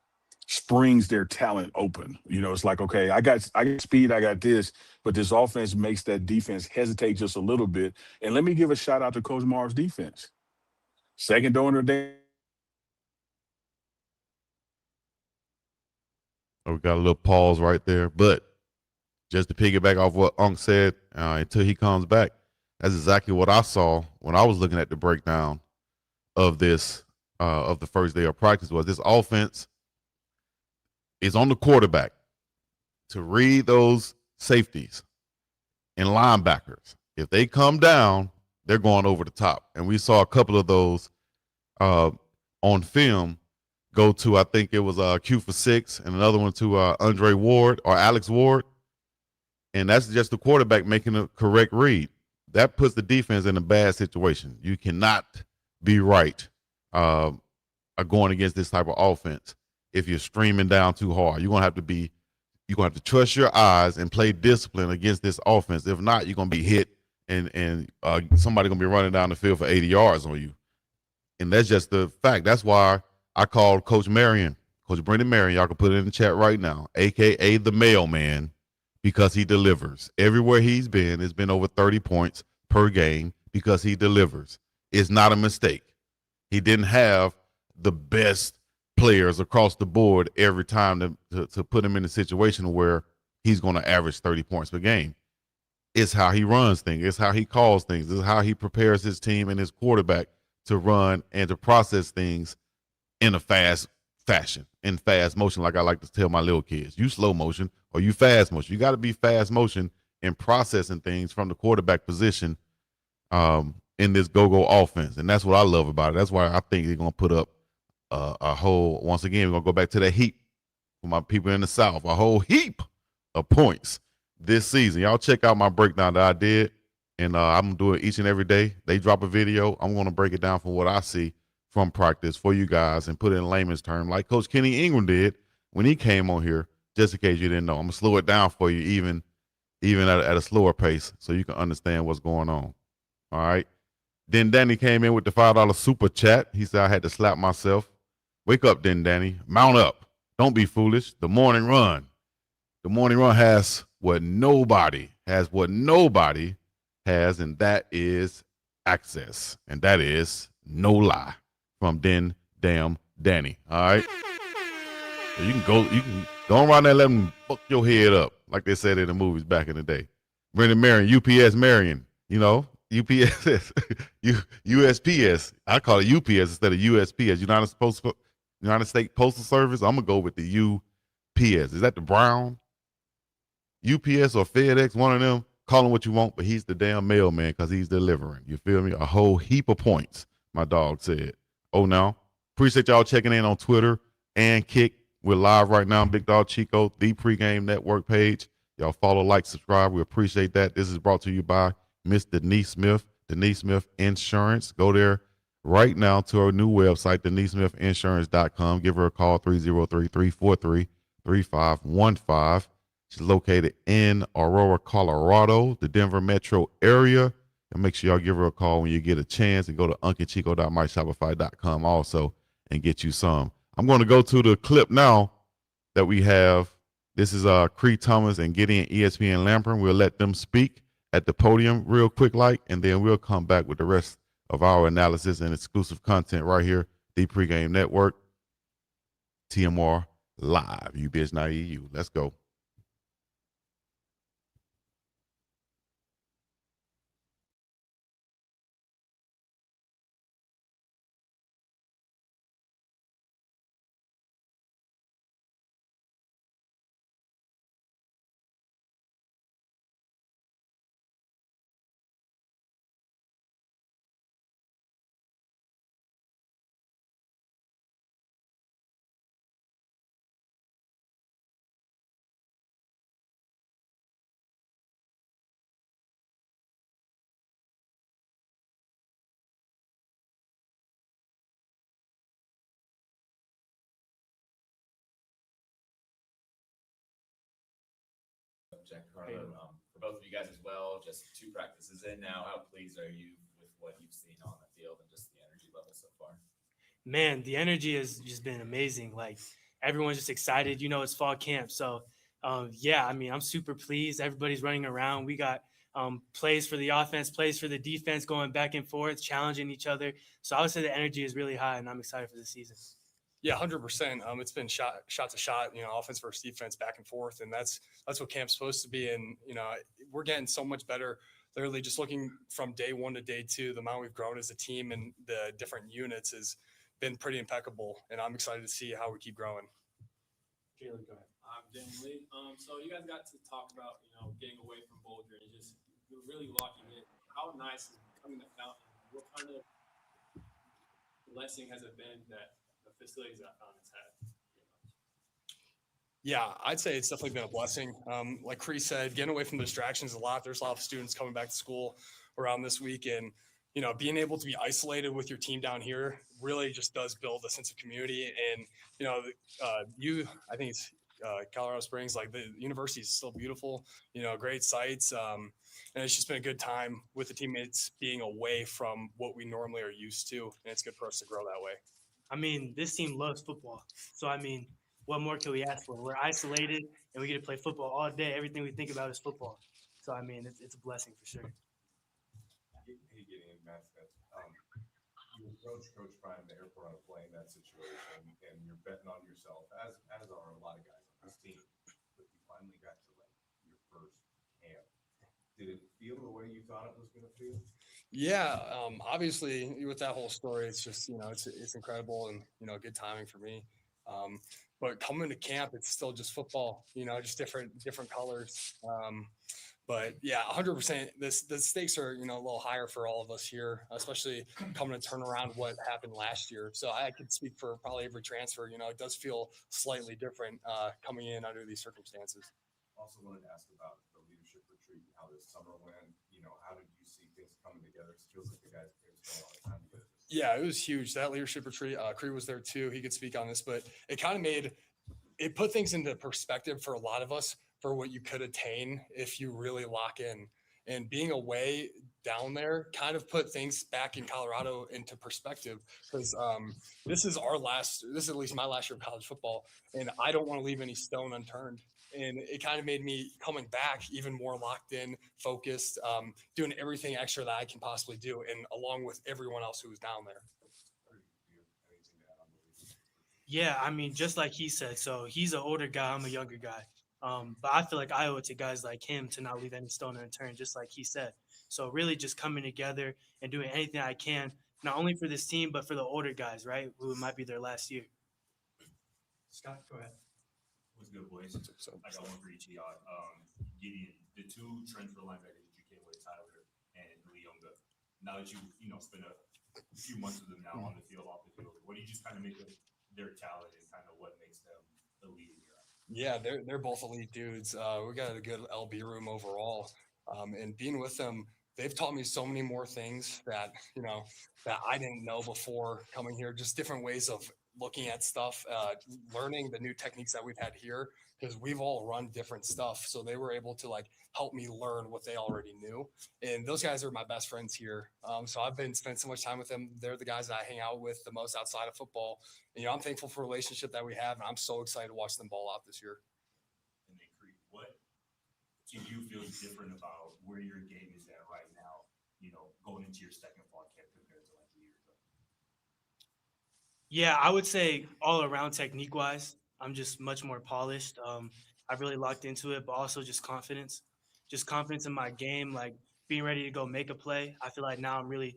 springs their talent open. It's like, okay, I got speed, I got this, but this offense makes that defense hesitate just a little bit. And let me give a shout out to Coach Marv's defense. Second door in the day. We got a little pause right there, but just to piggyback off what Unc said, until he comes back, that's exactly what I saw when I was looking at the breakdown of this of the first day of practice. Was this offense is on the quarterback to read those safeties and linebackers. If they come down, they're going over the top, and we saw a couple of those on film go to, I think it was Q for 6 and another one to Andre Ward or Alex Ward. And that's just the quarterback making a correct read. That puts the defense in a bad situation. You cannot be right going against this type of offense if you're streaming down too hard. You're gonna have to trust your eyes and play discipline against this offense. If not, you're gonna be hit and somebody gonna be running down the field for 80 yards on you. And that's just the fact. That's why I called Coach Marion, Coach Brendan Marion. Y'all can put it in the chat right now, aka the mailman, because he delivers. Everywhere he's been, it's been over 30 points per game because he delivers. It's not a mistake. He didn't have the best players across the board every time to put him in a situation where he's going to average 30 points per game. It's how he runs things. It's how he calls things. It's how he prepares his team and his quarterback to run and to process things in a fast fashion, in fast motion, like I like to tell my little kids. You slow motion or you fast motion. You got to be fast motion in processing things from the quarterback position in this go-go offense. And that's what I love about it. That's why I think they're going to put up a whole, once again, we're going to go back to that heap for my people in the South, a whole heap of points this season. Y'all check out my breakdown that I did, and I'm going to do it each and every day. They drop a video. I'm going to break it down from what I see from practice for you guys and put it in layman's term like Coach Kenny Ingram did when he came on here, just in case you didn't know. I'm going to slow it down for you even at a slower pace so you can understand what's going on. All right. Then Danny came in with the $5 super chat. He said I had to slap myself. Wake up, then, Danny. Mount up. Don't be foolish. The morning run. The morning run has what nobody has, and that is access. And that is no lie from Den Damn Danny. All right. So you can go around there and let them fuck your head up, like they said in the movies back in the day. Brendan Marion, UPS Marion, UPS, USPS. I call it UPS instead of USPS, United States Postal Service. I'm gonna go with the UPS. Is that the Brown? UPS or FedEx, one of them. Call him what you want, but he's the damn mailman because he's delivering. You feel me? A whole heap of points, my dog said. Oh, now, appreciate y'all checking in on Twitter and Kick. We're live right now, Big Dog Chico, the pregame network page. Y'all follow, like, subscribe. We appreciate that. This is brought to you by Miss Denise Smith Insurance. Go there right now to our new website, denisesmithinsurance.com. Give her a call, 303-343-3515. She's located in Aurora, Colorado, the Denver metro area. And make sure y'all give her a call when you get a chance, and go to unclechico.myshopify.com also and get you some I'm going to go to the clip now that we have. This is Cree Thomas and Gideon ESPN Lampern. We'll let them speak at the podium real quick, and then we'll come back with the rest of our analysis and exclusive content right here, the Pregame Network, TMR Live. You bitch, not EU. Let's go. Jack Carlo, for both of you guys as well, just 2 practices in now. How pleased are you with what you've seen on the field and just the energy level so far? Man, the energy has just been amazing. Like everyone's just excited. You know, it's fall camp. So, yeah, I mean, I'm super pleased. Everybody's running around. We got plays for the offense, plays for the defense going back and forth, challenging each other. So I would say the energy is really high, and I'm excited for the season. Yeah, 100%. It's been shot to shot, offense versus defense, back and forth, and that's what camp's supposed to be. And we're getting so much better. Literally, just looking from day 1 to day 2, the amount we've grown as a team and the different units has been pretty impeccable. And I'm excited to see how we keep growing. Jalen, go ahead. I'm Jalen Lee. So you guys got to talk about getting away from Boulder and just really locking in. How nice is becoming the fountain? What kind of blessing has it been that the facilities that Fountain's had? Yeah, I'd say it's definitely been a blessing. Like Cree said, getting away from distractions a lot. There's a lot of students coming back to school around this week, and being able to be isolated with your team down here really just does build a sense of community. And I think it's Colorado Springs, like the university is still beautiful. Great sites, and it's just been a good time with the teammates being away from what we normally are used to, and it's good for us to grow that way. I mean, this team loves football. So, I mean, what more can we ask for? We're isolated, and we get to play football all day. Everything we think about is football. So, I mean, it's a blessing for sure. Hey, Gideon, Matt Smith. You approach Coach Prime in the airport on a plane, that situation, and you're betting on yourself, as are a lot of guys on this team. But you finally got to your first camp. Did it feel the way you thought it was going to feel? Yeah, obviously with that whole story, it's just it's incredible and good timing for me. But coming to camp, it's still just football, just different colors. But yeah, 100%. The stakes are a little higher for all of us here, especially coming to turn around what happened last year. So I could speak for probably every transfer. It does feel slightly different coming in under these circumstances. Also wanted to ask about the leadership retreat, how this summer went. How did you see things coming together? It feels like the guys spent a lot of time together. Yeah, it was huge. That leadership retreat, Cree was there too. He could speak on this, but it kind of put things into perspective for a lot of us for what you could attain if you really lock in. And being away down there kind of put things back in Colorado into perspective, because this is at least my last year of college football, and I don't want to leave any stone unturned. And it kind of made me coming back even more locked in, focused, doing everything extra that I can possibly do, and along with everyone else who was down there. Yeah, I mean, just like he said, so he's an older guy, I'm a younger guy. But I feel like I owe it to guys like him to not leave any stone unturned, just like he said. So really just coming together and doing anything I can, not only for this team, but for the older guys, right, who it might be their last year. Scott, go ahead. What's good, boys? I got one for each of y'all. Gideon, the 2 transfer linebackers that you came with, Tyler and Leonga. Now that you spent a few months with them now on the field, off the field, what do you just kind of make of their talent and kind of what makes them elite in your eyes? Yeah, they're both elite dudes. We got a good LB room overall, and being with them, they've taught me so many more things that, that I didn't know before coming here, just different ways of looking at stuff, learning the new techniques that we've had here, because we've all run different stuff. So they were able to like help me learn what they already knew. And those guys are my best friends here. So I've been spending so much time with them. They're the guys that I hang out with the most outside of football. And, I'm thankful for the relationship that we have. And I'm so excited to watch them ball out this year. And then Creed, what do you feel different about where your game is at right now, going into your second fall camp compared to like a year ago? Yeah, I would say all around technique wise, I'm just much more polished. I've really locked into it, but also just confidence in my game, like being ready to go make a play. I feel like now I'm really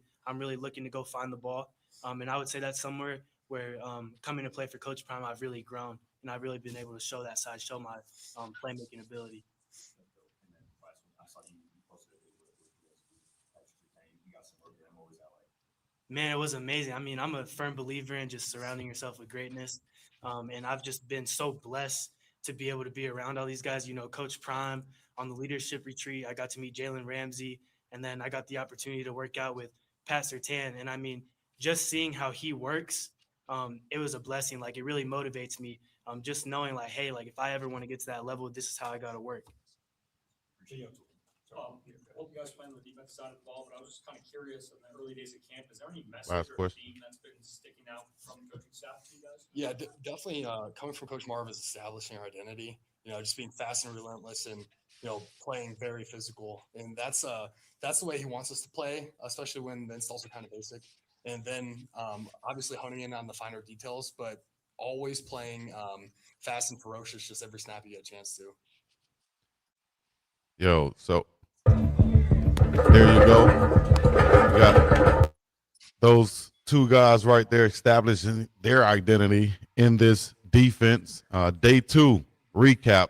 looking to go find the ball. And I would say that's somewhere where coming to play for Coach Prime, I've really grown and I've really been able to show that side, show my playmaking ability. And then last one, I saw you posted a video with you got some work there. What was that like? Man, it was amazing. I mean, I'm a firm believer in just surrounding yourself with greatness. And I've just been so blessed to be able to be around all these guys. Coach Prime on the leadership retreat, I got to meet Jalen Ramsey. And then I got the opportunity to work out with Pat Surtain. And I mean, just seeing how he works, it was a blessing. Like, it really motivates me. Just knowing, like, hey, like, if I ever want to get to that level, this is how I got to work. I hope you guys play on the defensive side of the ball, but I was just kind of curious in the early days of camp, is there any message Last or question. theme that's been sticking out from the coaching staff to you guys? Yeah, definitely. Coming from Coach Marv is establishing our identity. Just being fast and relentless, and playing very physical, and that's the way he wants us to play, especially when the installs are kind of basic. And then obviously honing in on the finer details, but always playing fast and ferocious just every snap you get a chance to. Yo, so there you go. We got those two guys right there establishing their identity in this defense. Day 2 recap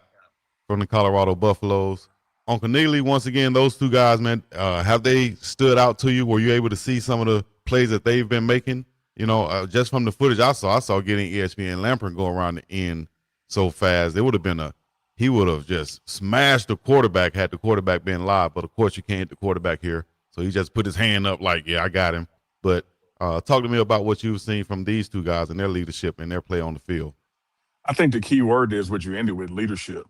from the Colorado Buffaloes. Uncle Neely, once again, those two guys, man, have they stood out to you? Were you able to see some of the plays that they've been making? Just from the footage I saw getting ESPN Lampert go around the end so fast. It would have been he would have just smashed the quarterback had the quarterback been live. But of course, you can't hit the quarterback here. So he just put his hand up like, yeah, I got him. But talk to me about what you've seen from these two guys and their leadership and their play on the field. I think the key word is what you ended with, leadership.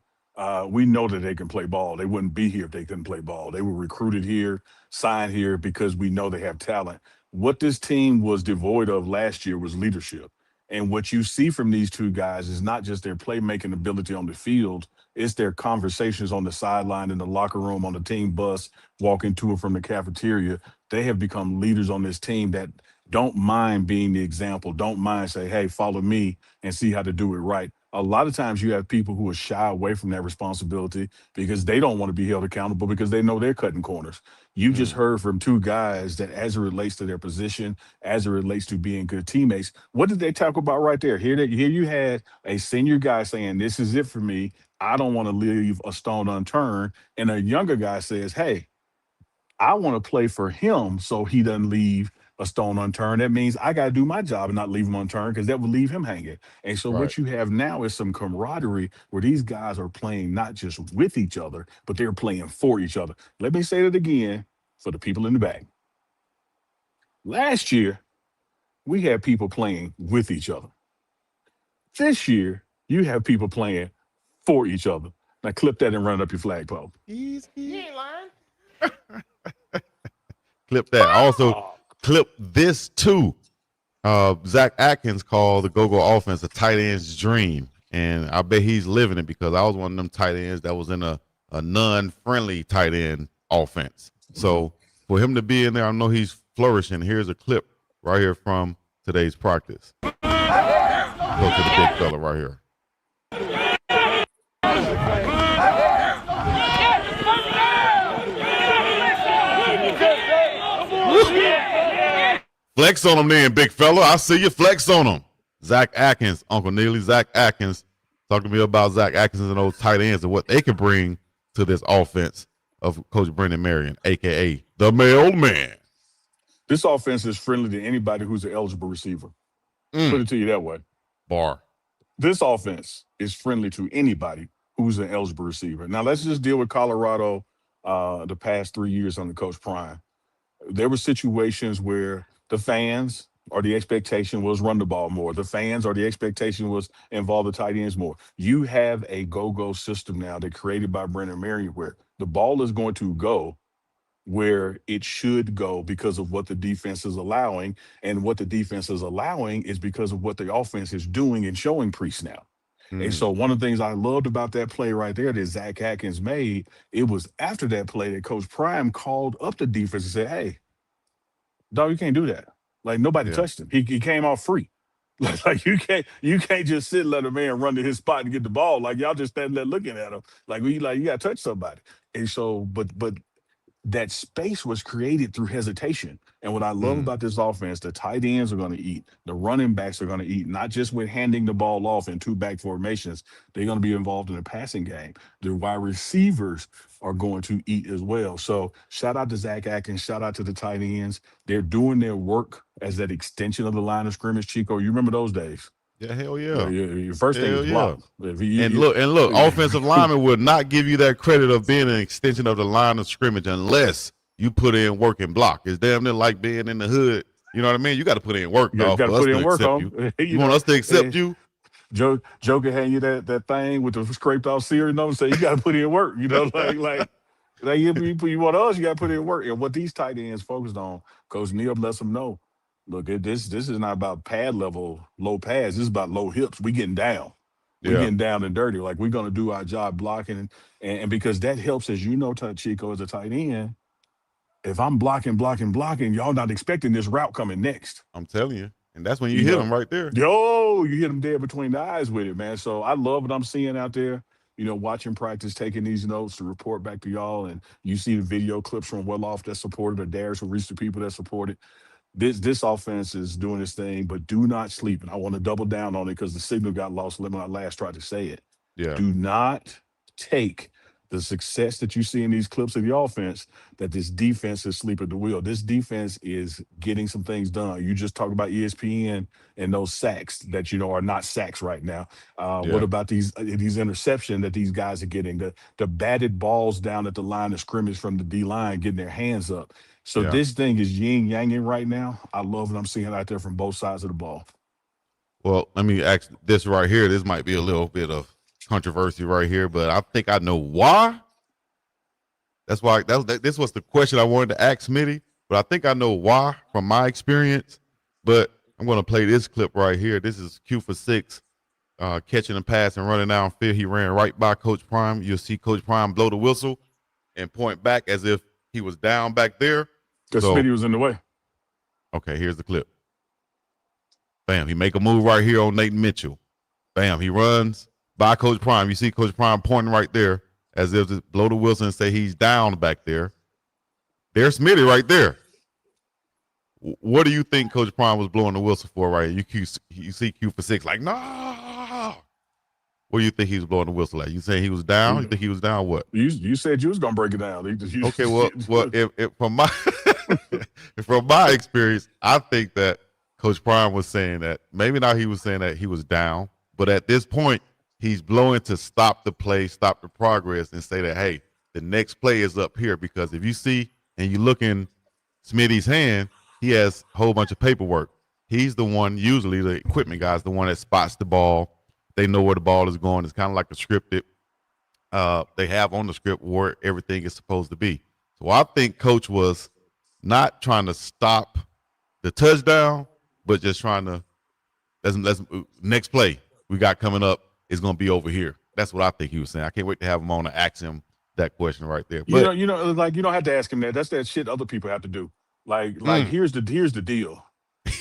We know that they can play ball. They wouldn't be here if they couldn't play ball. They were recruited here, signed here because we know they have talent. What this team was devoid of last year was leadership. And what you see from these two guys is not just their playmaking ability on the field, it's their conversations on the sideline, in the locker room, on the team bus, walking to and from the cafeteria. They have become leaders on this team that don't mind being the example, don't mind say, hey, follow me and see how to do it right. A lot of times you have people who are shy away from that responsibility because they don't want to be held accountable because they know they're cutting corners. You just heard from two guys that as it relates to their position, as it relates to being good teammates, what did they talk about right there? Here you had a senior guy saying, this is it for me. I don't want to leave a stone unturned. And a younger guy says, hey, I want to play for him so he doesn't leave a stone unturned. That means I got to do my job and not leave him unturned because that would leave him hanging. And so Right. what you have now is some camaraderie where these guys are playing not just with each other, but they're playing for each other. Let me say it again for the people in the back. Last year, we had people playing with each other. This year, you have people playing for each other. Now clip that and run it up your flagpole. You ain't lying. Clip that. Also, clip this too. Zach Atkins called the go-go offense a tight end's dream. And I bet he's living it because I was one of them tight ends that was in a non-friendly tight end offense. So for him to be in there, I know he's flourishing. Here's a clip right here from today's practice. Go to the big fella right here. Flex on him then, big fella. I see you flex on him. Zach Atkins, Uncle Neely, Zach Atkins. Talk to me about Zach Atkins and those tight ends and what they can bring to this offense of Coach Brendan Marion, a.k.a. the mailman. This offense is friendly to anybody who's an eligible receiver. Put it to you that way. Bar. This offense is friendly to anybody who's an eligible receiver. Now, let's just deal with Colorado the past 3 years under Coach Prime. There were situations where the fans or the expectation was run the ball more. The fans or the expectation was involve the tight ends more. You have a go-go system now that created by Brendan Marion where the ball is going to go where it should go because of what the defense is allowing. And what the defense is allowing is because of what the offense is doing and showing pre-snap. And Mm, so one of the things I loved about that play right there that Zach Atkins made, it was after that play that Coach Prime called up the defense and said, hey, dog, you can't do that. Like nobody yeah. touched him. He came off free. Like you can't just sit and let a man run to his spot and get the ball. Like y'all just standing there looking at him. Like we like you gotta touch somebody. And so, but that space was created through hesitation. And what I love Mm, about this offense, the tight ends are going to eat, the running backs are going to eat, not just with handing the ball off in two back formations. They're going to be involved in the passing game. The wide receivers are going to eat as well. So shout out to Zach Atkins, shout out to the tight ends. They're doing their work as that extension of the line of scrimmage. Chico, you remember those days? yeah, hell Yeah, yeah. your first thing is Hell yeah. block. If And look, offensive linemen would not give you that credit of being an extension of the line of scrimmage unless you put in work and block. It's damn near like being in the hood. You know what I mean? You got to put in work, you dog, got to for us put to in work accept you. on. You want us to accept you? Joe can hand you that thing with the scraped off cereal note and say you got to put in work. You know, like you want us, you got to put in work. And what these tight ends focused on, Coach Neal lets them know. Look, this is not about pad level, low pads. This is about low hips. We getting down. We Yeah, getting down and dirty. Like we're gonna do our job blocking, and because that helps, as you know, Chico, as a tight end. If I'm blocking, y'all not expecting this route coming next. I'm telling you. And that's when you You hit know, them right there. yo, you hit them dead between the eyes with it, man. So I love what I'm seeing out there. Watching practice, taking these notes to report back to y'all, and you see the video clips from Welloff that supported or Darius will reach the people that supported. This offense is doing this thing, but do not sleep. And I want to double down on it because the signal got lost when I last tried to say it. Yeah, Do not take the success that you see in these clips of the offense that this defense is sleep at the wheel. This defense is getting some things done. You just talked about ESPN and those sacks that are not sacks right now. What yeah, about these interception that these guys are getting? The batted balls down at the line of scrimmage from the D line, getting their hands up. So yeah. this thing is yin yanging right now. I love what I'm seeing out there from both sides of the ball. Well, let me ask this right here. This might be a little bit of controversy right here, but I think I know why. That's why this was the question I wanted to ask Smitty, but I think I know why from my experience. But I'm going to play this clip right here. This is Q for 6, catching a pass and running downfield. He ran right by Coach Prime. You'll see Coach Prime blow the whistle and point back as if he was down back there. Because So, Smitty was in the way. okay, here's the clip. Bam, he make a move right here on Nathan Mitchell. Bam, he runs by Coach Prime. You see Coach Prime pointing right there as if to blow the whistle and say he's down back there. There's Smitty right there. What do you think Coach Prime was blowing the whistle for right here? You see Q for 6 like, no. What do you think he was blowing the whistle at? You saying he was down? You think he was down what? You said you was going to break it down. Okay, well, if from my from my experience, I think that Coach Prime was saying that maybe not he was saying that he was down, but at this point, he's blowing to stop the play, stop the progress, and say that, hey, the next play is up here. Because if you see and you look in Smitty's hand, he has a whole bunch of paperwork. He's the one, usually the equipment guy's the one that spots the ball. They know where the ball is going. It's kind of like a scripted. They have on the script where everything is supposed to be. So I think Coach was not trying to stop the touchdown, but just trying to let's next play we got coming up is going to be over here. That's what I think he was saying. I can't wait to have him on to ask him that question right there. But like you don't have to ask him that. That's that shit other people have to do. Like here's the deal.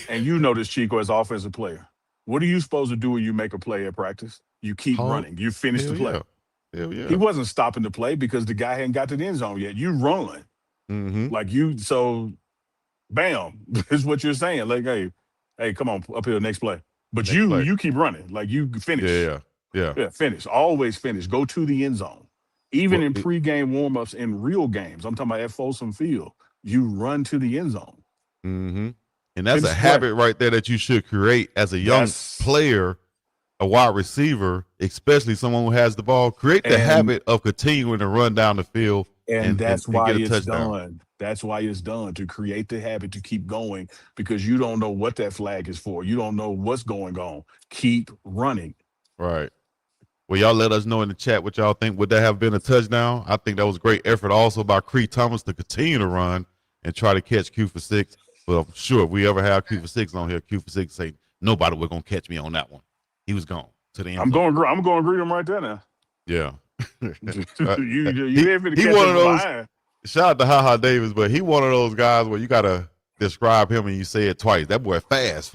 And you know this, Chico, as offensive player. What are you supposed to do when you make a play at practice? You keep running. You finish the play. Hell yeah. He wasn't stopping the play because the guy hadn't got to the end zone yet. You run. Mm-hmm. So bam, is what you're saying. Like, hey, come on, up here, next play. But you keep running. Like you finish. Yeah. Finish. Always finish. Go to the end zone. Even in pregame warmups in real games, I'm talking about at Folsom Field, you run to the end zone. Mm-hmm. And that's a habit right there that you should create as a young player, a wide receiver, especially someone who has the ball. Create the habit of continuing to run down the field And that's and why get a it's touchdown. done. That's why it's done, to create the habit to keep going, because you don't know what that flag is for. You don't know what's going on. Keep running. Right. Well, y'all let us know in the chat what y'all think. Would that have been a touchdown? I think that was great effort also by Creed Thomas to continue to run and try to catch Q for 6. But I'm sure if we ever have Q for 6 on here, Q for 6 say, nobody was going to catch me on that one. He was gone to the end I'm zone. going to greet him right there now. Yeah. You ain't finna he catch one him of from those, behind. shout out to HaHa Davis, but he one of those guys where you got to describe him and you say it twice. That boy fast.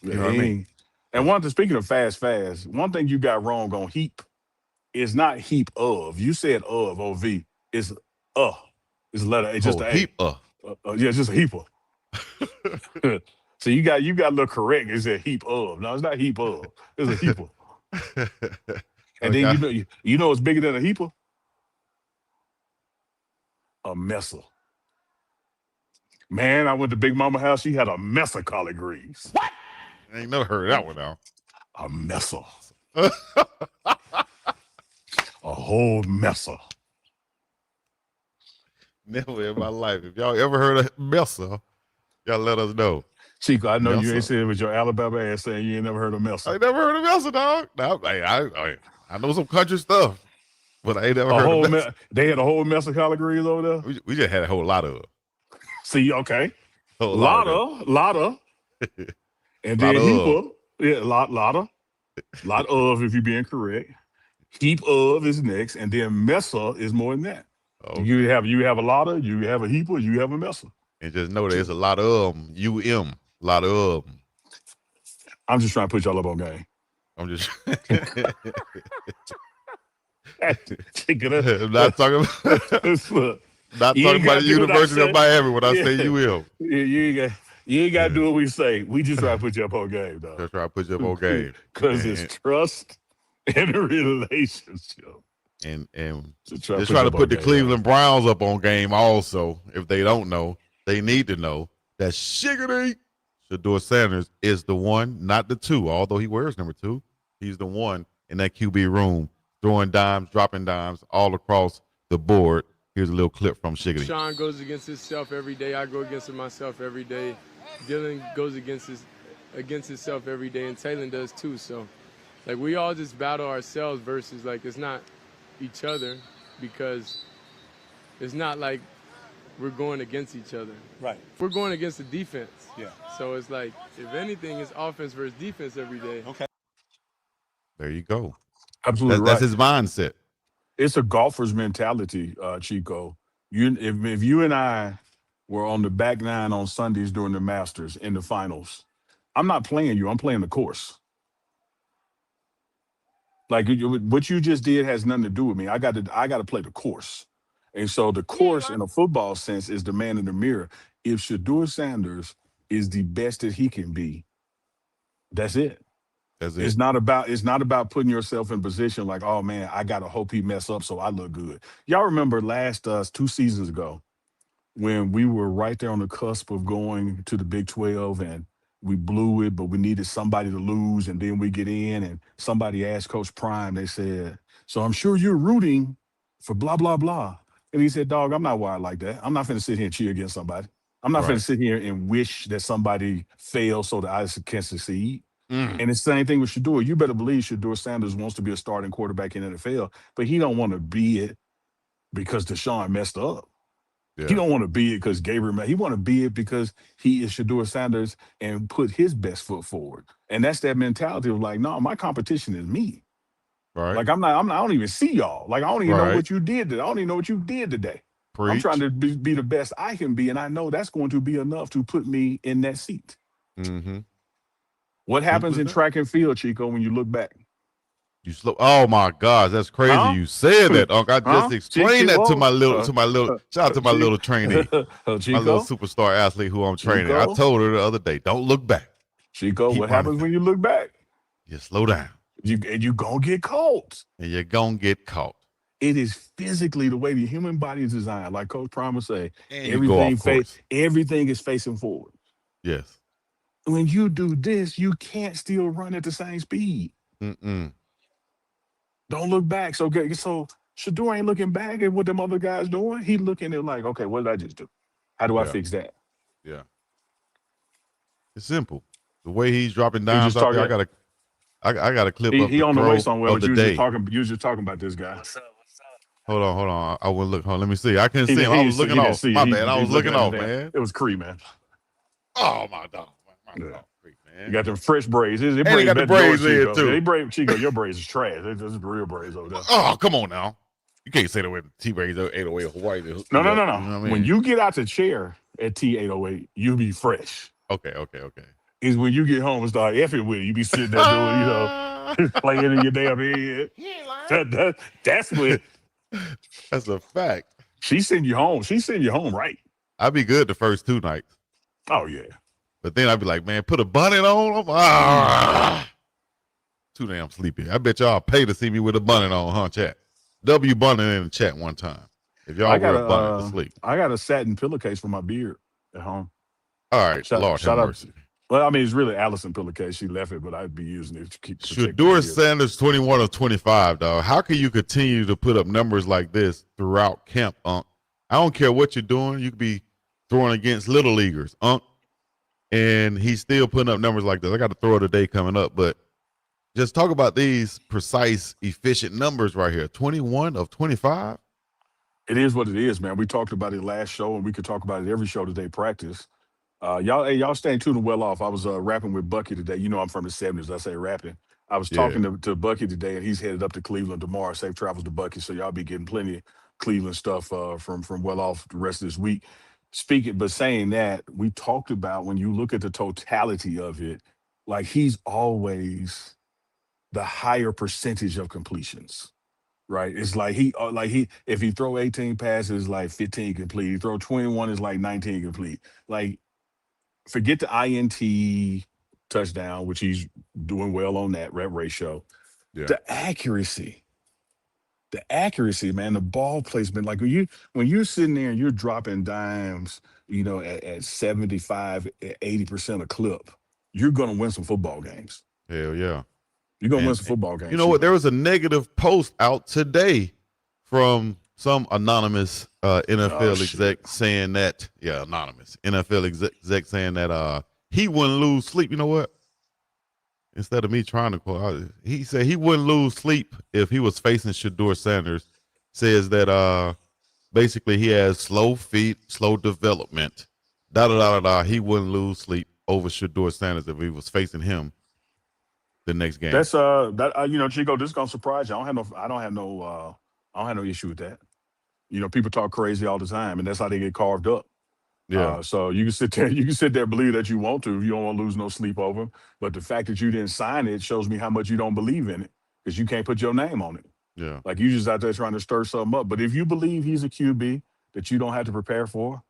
You know what I mean? And speaking of fast, one thing you got wrong on heap is not heap of. You said of, O-V. It's It's a letter. It's just Oh, an heap A. Yeah, it's just a heap of. So you got a little correct. It's a heap of. No, it's not heap of. It's a heap of. And then you know what's bigger than a heap of? A messer. Man, I went to Big Mama house. She had a mess of collard greens. What? I ain't never heard of that one now. A messer. A whole messer. Never in my life. If y'all ever heard of Messer, y'all let us know. Chico, I know you ain't said it with your Alabama ass saying you ain't never heard of Messer. I ain't never heard of Messer, dog. No, I know some country stuff, but I ain't never heard of Messer. They had a whole mess of collard greens over there? We just had a whole lot of it. See, okay. Lotta. And then heap. Yeah, lot of, if you're being correct. Heap of is next, and then messer is more than that. Okay. You have a lotta, you have a heaper, you have a messer. And just know there's a lot of them. A lot of them. I'm just trying to put y'all up on game. I'm just I'm not talking about the University of Miami when I say UM. You ain't got to do what we say. We just try to put you up on game, though. Just try to put you up on game. Because it's trust and a relationship. And just try to put the Cleveland Browns up on game also. If they don't know, they need to know that Shedeur Sanders is the one, not the 2, although he wears number 2. He's the one in that QB room, throwing dimes, dropping dimes all across the board. Here's a little clip from Shedeur. Sean goes against himself every day. I go against myself every day. Dylan goes against himself every day, and Taylor does too. So, like, we all just battle ourselves versus, like, it's not each other, because it's not like we're going against each other. Right. We're going against the defense. Yeah. So it's like, if anything, it's offense versus defense every day. Okay. There you go. Absolutely right. That's his mindset. It's a golfer's mentality, Chico. If you and I were on the back nine on Sundays during the Masters in the finals, I'm not playing you. I'm playing the course. Like, what you just did has nothing to do with me. I got to play the course. And so the course in a football sense is the man in the mirror. If Shedeur Sanders is the best that he can be, that's it. That's it. It's not about putting yourself in position like, oh man, I gotta hope he mess up so I look good. Y'all remember last 2 seasons ago when we were right there on the cusp of going to the Big 12 and we blew it, but we needed somebody to lose, and then we get in and somebody asked Coach Prime, they said, so I'm sure you're rooting for blah, blah, blah. And he said, dog, I'm not wired like that. I'm not finna sit here and cheer against somebody. I'm not finna sit here and wish that somebody fails so that I can succeed. And it's the same thing with Shedeur. You better believe Shedeur Sanders wants to be a starting quarterback in the NFL, but he don't want to be it because Deshaun messed up. Yeah. He don't want to be it because Gabriel. He want to be it because he is Shedeur Sanders and put his best foot forward. And that's that mentality of like, no, my competition is me. Right. Like I don't even see y'all. Like I don't even know what you did today. I don't even know what you did today. Preach. I'm trying to be the best I can be, and I know that's going to be enough to put me in that seat. Mm-hmm. What happens in track and field, Chico, when you look back? You slow. Oh my gosh, that's crazy! Huh? You said that, Unc. I just explained that to my little, shout out to my little trainee, my little superstar athlete who I'm training. I told her the other day, don't look back. Chico, what happens when you look back? You slow down. You gonna get caught. And you're gonna get caught. It is physically the way the human body is designed. Like Coach Prime would say, everything is facing forward. Yes. When you do this, you can't still run at the same speed. Mm-mm. Don't look back. So Shedeur ain't looking back at what them other guys doing. He looking at like, okay, what did I just do? How do I Yeah, fix that? yeah. It's simple. The way he's dropping He dimes just out there, talking. I got a clip He of he the on the way throw somewhere, of but the you was just day. talking. You was just talking about this guy. Hold on. I will look. Hold on, let me see. I couldn't He see didn't. him. He I didn't was see. looking He didn't off. see it. My bad. I He's was looking looking at his off, damn. man. It was Cree, man. Oh my dog, my Yeah. dog, Creek, You man. got them fresh braids. His And he braids got the better than yours, braids in Chico. Yeah, too. he braid Chico. Your braids is trash. This is the real braids over there. Oh, come on now. You can't say that with T-Braids 808 Hawaii. No, You no, know no, what no. I When mean? you get out the chair at T808, you be fresh. Okay. Is when you get home and start effing with it. You be sitting there doing, playing in your damn head. That's when That's a fact. she send you home. She send you home right. I'd be good the first 2 nights. Oh, yeah. But then I'd be like, man, put a bonnet on. Too damn sleepy. I bet y'all pay to see me with a bonnet on, huh, chat? W bonnet in the chat one time. If y'all wear a bonnet to sleep. I got a satin pillowcase for my beard at home. All right, Lord have out. mercy. Well, I mean, it's really Allison pillowcase. She left it, but I'd be using it to keep Shedeur Sanders 21 of 25, dog. How can you continue to put up numbers like this throughout camp, Unc? I don't care what you're doing. You could be throwing against little leaguers, Unc, and he's still putting up numbers like this. I got to throw it a day coming up, but just talk about these precise, efficient numbers right here. 21 of 25. It is what it is, man. We talked about it last show, and we could talk about it every show today. Practice. Y'all staying tuned and well off. I was rapping with Bucky today. You know I'm from the 70s. I say rapping. I was talking to Bucky today, and he's headed up to Cleveland tomorrow. Safe travels to Bucky. So y'all be getting plenty of Cleveland stuff from well off the rest of this week. Saying that, we talked about when you look at the totality of it, like he's always the higher percentage of completions. Right, it's like if he throw 18 passes, like 15 complete. He throw 21 is like 19 complete. Like forget the INT touchdown, which he's doing well on that rep ratio. Yeah. The accuracy, man, the ball placement. Like when you're sitting there and you're dropping dimes, at 75, 80% a clip, you're gonna win some football games. Hell yeah. You're gonna win some football games. You know what? There was a negative post out today from some anonymous NFL exec saying that, anonymous NFL exec saying that he wouldn't lose sleep. You know what? Instead of me trying to quote, he said he wouldn't lose sleep if he was facing Shedeur Sanders. Says that basically he has slow feet, slow development. He wouldn't lose sleep over Shedeur Sanders if he was facing him the next game. That's Chico, this is gonna surprise you. I don't have no issue with that. People talk crazy all the time, and that's how they get carved up. Yeah. So you can sit there and believe that you want to if you don't want to lose no sleep over him. But the fact that you didn't sign it shows me how much you don't believe in it because you can't put your name on it. Yeah. Like you just out there trying to stir something up. But if you believe he's a QB that you don't have to prepare for,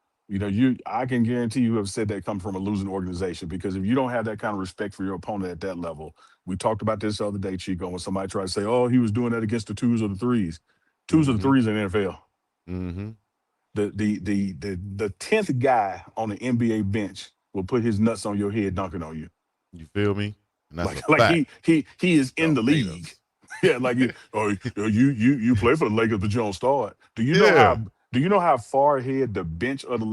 I can guarantee you have said that come from a losing organization because if you don't have that kind of respect for your opponent at that level, we talked about this the other day, Chico, when somebody tried to say, oh, he was doing that against the twos or the threes. Twos or the threes in the NFL. Mm-hmm. The 10th guy on the NBA bench will put his nuts on your head dunking on you. You feel me? And that's like he is in the league. Yeah, like you play for the Lakers, but you don't start. Do you know how far ahead the bench of the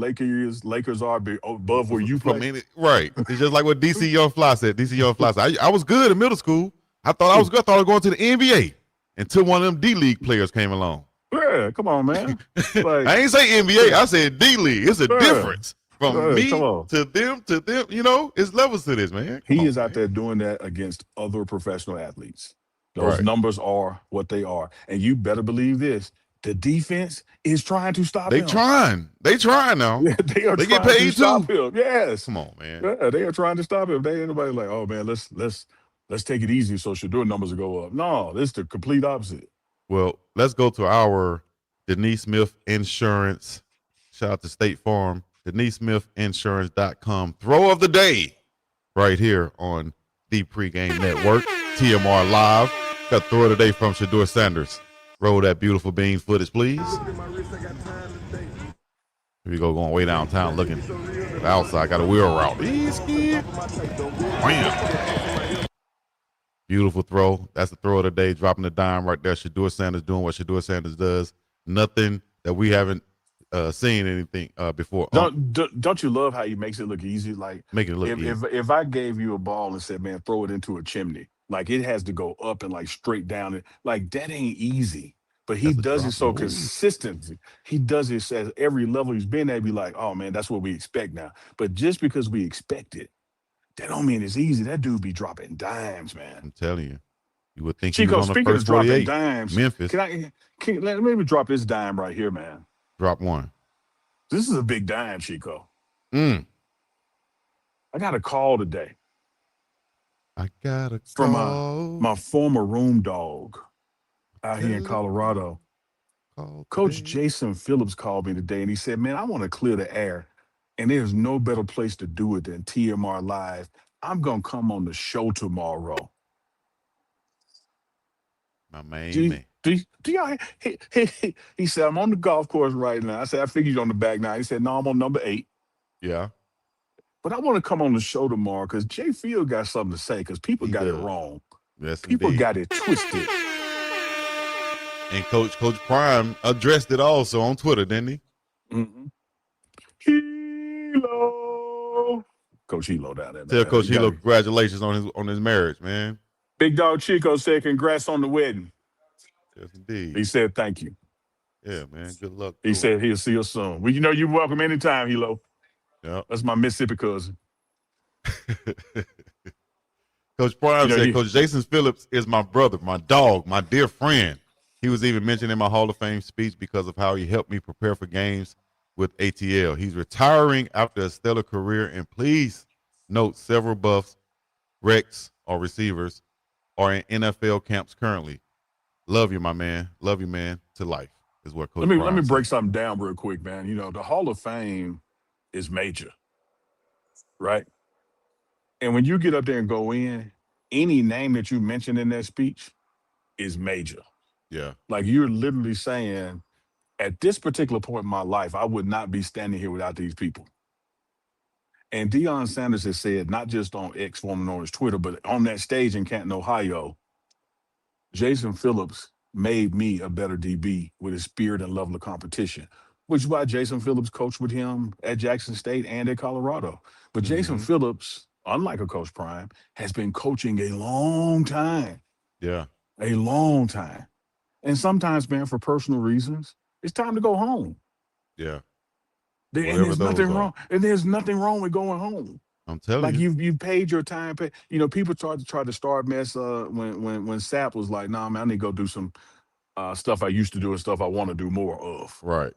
Lakers are above where you play? Right. It's just like what DC Young Fly said. DC Young Fly said, I was good in middle school. I thought I was good. I thought I was going to the NBA until one of them D-League players came along. Yeah, come on, man. Like, I ain't say NBA. I said D-League. It's a difference from me to them. It's levels to this, man. He is out there doing that against other professional athletes. Those numbers are what they are. And you better believe this. The defense is trying to stop him. They trying now. Yeah, they get paid to stop him. Yes. Come on, man. Yeah, they are trying to stop him. They ain't nobody like, oh man, let's take it easy so Shedeur numbers will go up. No, this is the complete opposite. Well, let's go to our Denise Smith Insurance. Shout out to State Farm. DeniseSmithInsurance.com. Throw of the day right here on the Pregame Network. TMR Live. Got throw of the day from Shedeur Sanders. Roll that beautiful bean footage, please. Here we go, going way downtown looking outside. Got a wheel route. Wham. Beautiful throw. That's the throw of the day, dropping the dime right there. Shedeur Sanders doing what Shedeur Sanders does. Nothing that we haven't seen anything before. Don't you love how he makes it look easy? Like Making it look easy. if I gave you a ball and said, "Man, throw it into a chimney," like it has to go up and like straight down. It like that ain't easy. But he That's a does it drop. so No. consistently. He does it at every level he's been at. Be like, oh man, that's what we expect now. But just because we expect it, that don't mean it's easy. That dude be dropping dimes, man. I'm telling you. You would think he was Chico, on the speaking of first dropping 48. dimes, Memphis. let me drop this dime right here, man. Drop one. This is a big dime, Chico. I got a call today got a from call. my former room dog out here in Colorado. Coach Today. Jason Phillips called me today and he said, man, I want to clear the air. And there's no better place to do it than TMR Live. I'm going to come on the show tomorrow. My man. Do y'all, he said, I'm on the golf course right now. I said, I figured you're on the back nine. He said, no, I'm on number 8. Yeah. But I want to come on the show tomorrow because Jay Field got something to say because people got it wrong. Yes, people indeed. got it twisted. And Coach Prime addressed it also on Twitter, didn't he? Mm-hmm. Hilo. Coach Hilo down there. Tell Coach Hilo congratulations on his marriage, man. Big dog Chico said congrats on the wedding. Yes, indeed. He said thank you. Yeah, man. Good luck. He said he'll see you soon. Well, you know you're welcome anytime, Hilo. Yeah. That's my Mississippi cousin. Coach Prime said, Coach Jason Phillips is my brother, my dog, my dear friend. He was even mentioned in my Hall of Fame speech because of how he helped me prepare for games with ATL. He's retiring after a stellar career, and please note several buffs, Rex, or receivers are in NFL camps currently. Love you, my man. Love you, man, to life is what Coach Let me break something down real quick, man. You know, the Hall of Fame is major, right? And when you get up there and go in, any name that you mention in that speech is major. Yeah. Like you're literally saying, at this particular point in my life, I would not be standing here without these people. And Deion Sanders has said, not just on X, formerly known as Twitter, but on that stage in Canton, Ohio, Jason Phillips made me a better DB with his spirit and level of competition, which is why Jason Phillips coached with him at Jackson State and at Colorado. But Jason Phillips, unlike a Coach Prime, has been coaching a long time. Yeah. A long time. And sometimes, man, for personal reasons, it's time to go home. Yeah. And there's nothing wrong. And there's nothing wrong with going home. I'm telling you. Like you paid your time. You know, people try to start mess when Sapp was like, nah, man, I need to go do some stuff I used to do and stuff I want to do more of. Right.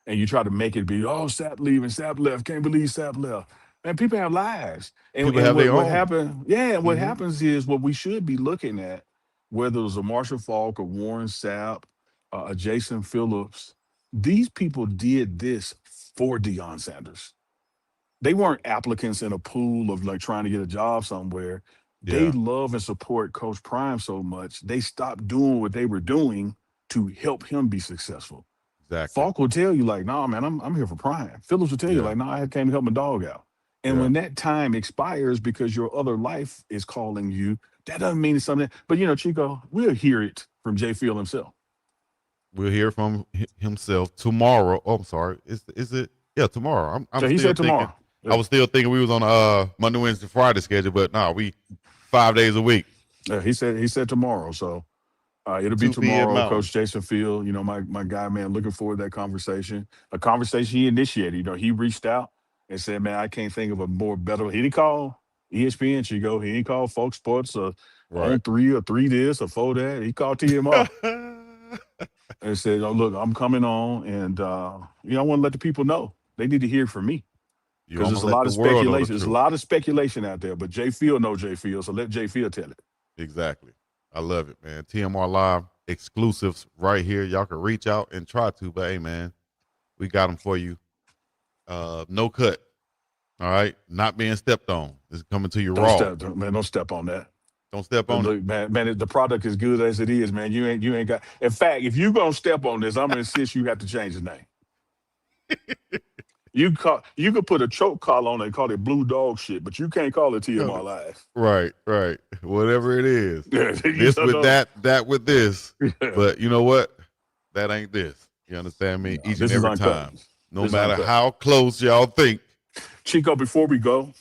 And you try to make it be, oh, Sapp leaving, Sapp left. Can't believe Sapp left. Man, people have lives. And, people have what happened, what happens is what we should be looking at, whether it was a Marshall Falk or Warren Sapp, a Jason Phillips, these people did this for Deion Sanders. They weren't applicants in a pool of like trying to get a job somewhere. They love and support Coach Prime so much, they stopped doing what they were doing to help him be successful. Exactly. Falk will tell you like, nah, man, I'm here for Prime. Phillips will tell you like, nah, I came to help my dog out. And when that time expires because your other life is calling you, that doesn't mean it's something. But you know, Chico, we'll hear it from Jay Field himself. We'll hear from himself tomorrow. Oh, I'm sorry. Is it? Yeah, tomorrow. So he said tomorrow. I was still thinking we was on Monday, Wednesday, Friday schedule, but no, we 5 days a week. Yeah, he said tomorrow. So it'll be tomorrow, Coach Jason Field. You know, my guy, man, looking forward to that conversation. A conversation he initiated. You know, he reached out and said, man, I can't think of a more better. He didn't call ESPN, Chico. He didn't call Fox Sports on 3 or 3 this or 4 that. He called TMR. And said, oh, look, I'm coming on. And, you know, I want to let the people know. They need to hear from me. Because there's a lot of speculation. There's a lot of speculation out there. But Jay Field knows Jay Field, so let Jay Field tell it. Exactly. I love it, man. TMR Live exclusives right here. Y'all can reach out and try to, but hey, man, we got them for you. No cut. All right? Not being stepped on. It's coming to you raw. Don't step on that. Don't step on it. Man, the product is good as it is, man. You ain't got. In fact, if you gonna step on this, I'm gonna insist you have to change the name. You could put a choke collar on it and call it blue dog shit, but you can't call it TMR Live. Right, right. Whatever it is. Yeah, This with know. that with this. Yeah. But you know what? That ain't this. You understand me? No, Each and this is every uncut. time. No This is matter uncut. how close y'all think. Chico, before we go,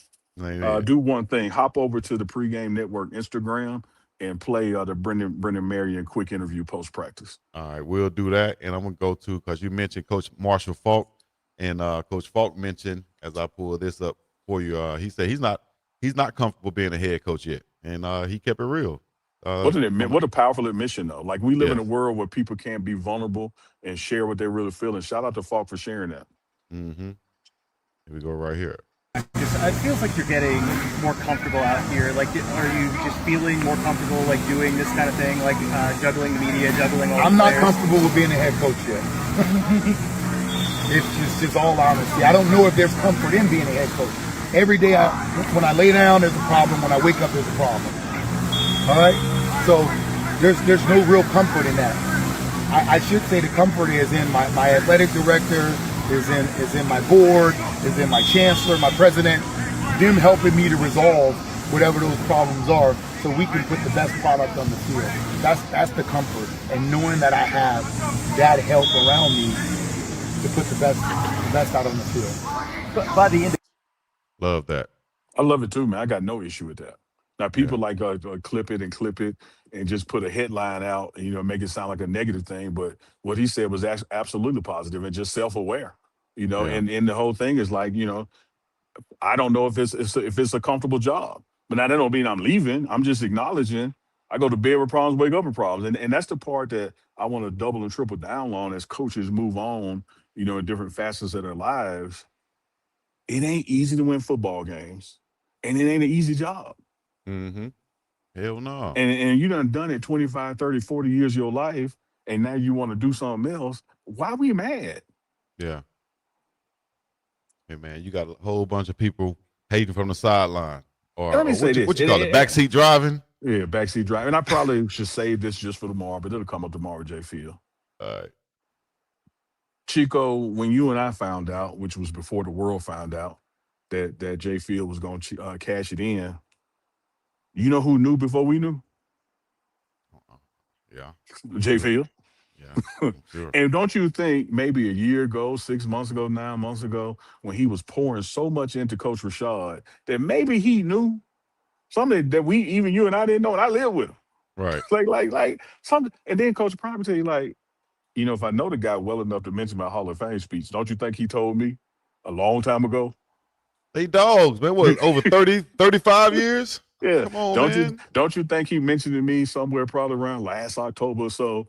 Ain't it. do one thing. Hop over to the Pregame Network Instagram and play the Brendan Marion quick interview post practice. All right, we'll do that. And I'm gonna go to, because you mentioned Coach Marshall Falk, and Coach Falk mentioned, as I pull this up for you, he said he's not comfortable being a head coach yet. And he kept it real. What a powerful admission, though. Like, we live in Yes. a world where people can't be vulnerable and share what they really feel. And shout out to Falk for sharing that. Mm-hmm. Here we go right here. It feels like you're getting more comfortable out here. Like, are you just feeling more comfortable, like, doing this kind of thing, like juggling the media, juggling all the I'm not players? comfortable with being a head coach yet. It's just all honesty. I don't know if there's comfort in being a head coach. Every day, when I lay down, there's a problem. When I wake up, there's a problem. All right? So there's no real comfort in that. I should say the comfort is in my athletic director, is in my board, is in my chancellor, my president, them helping me to resolve whatever those problems are so we can put the best product on the field. That's the comfort, and knowing that I have that help around me to put the best out on the field. But by the end, Love that. I love it too, man. I got no issue with that. Now, people clip it and just put a headline out and, make it sound like a negative thing. But what he said was absolutely positive and just self-aware, and the whole thing is like, I don't know if it's a comfortable job. But now that don't mean I'm leaving. I'm just acknowledging I go to bed with problems, wake up with problems. And that's the part that I want to double and triple down on as coaches move on, in different facets of their lives. It ain't easy to win football games, and it ain't an easy job. Mm-hmm. Hell no. And you done it 25, 30, 40 years of your life, and now you want to do something else. Why we mad? Yeah. Hey, man, you got a whole bunch of people hating from the sideline. Or, Let me say this. What you call it? Backseat driving? Yeah, backseat driving. And I probably should save this just for tomorrow, but it'll come up tomorrow, J. Field. All right. Chico, when you and I found out, which was before the world found out, that J. Field was going to cash it in, you know who knew before we knew? Yeah. J. Field. Yeah, sure. And don't you think maybe a year ago, 6 months ago, 9 months ago, when he was pouring so much into Coach Rashad, that maybe he knew something that even you and I didn't know, and I lived with him. Right. Like something. And then Coach probably tell you, like, if I know the guy well enough to mention my Hall of Fame speech, don't you think he told me a long time ago? They dogs, man. What, over 30, 35 years? Yeah. Come on, man. Don't you think he mentioned to me somewhere probably around last October or so?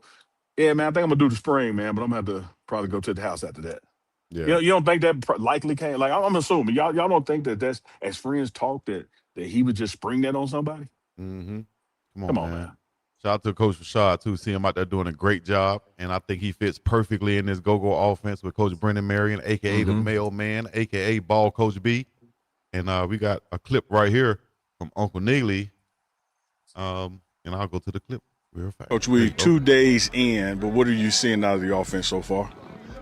Yeah, man, I think I'm going to do the spring, man, but I'm going to have to probably go to the house after that. Yeah. You don't think that likely came? Like, I'm assuming. Y'all don't think that's, as friends talk, that he would just spring that on somebody? Mm-hmm. Come on, man. Shout out to Coach Rashad, too. See him out there doing a great job. And I think he fits perfectly in this go-go offense with Coach Brendan Marion, a.k.a. the mailman, a.k.a. Ball Coach B. And we got a clip right here from Uncle Neely. And I'll go to the clip real fast. Coach, we're 2 days in, but what are you seeing out of the offense so far?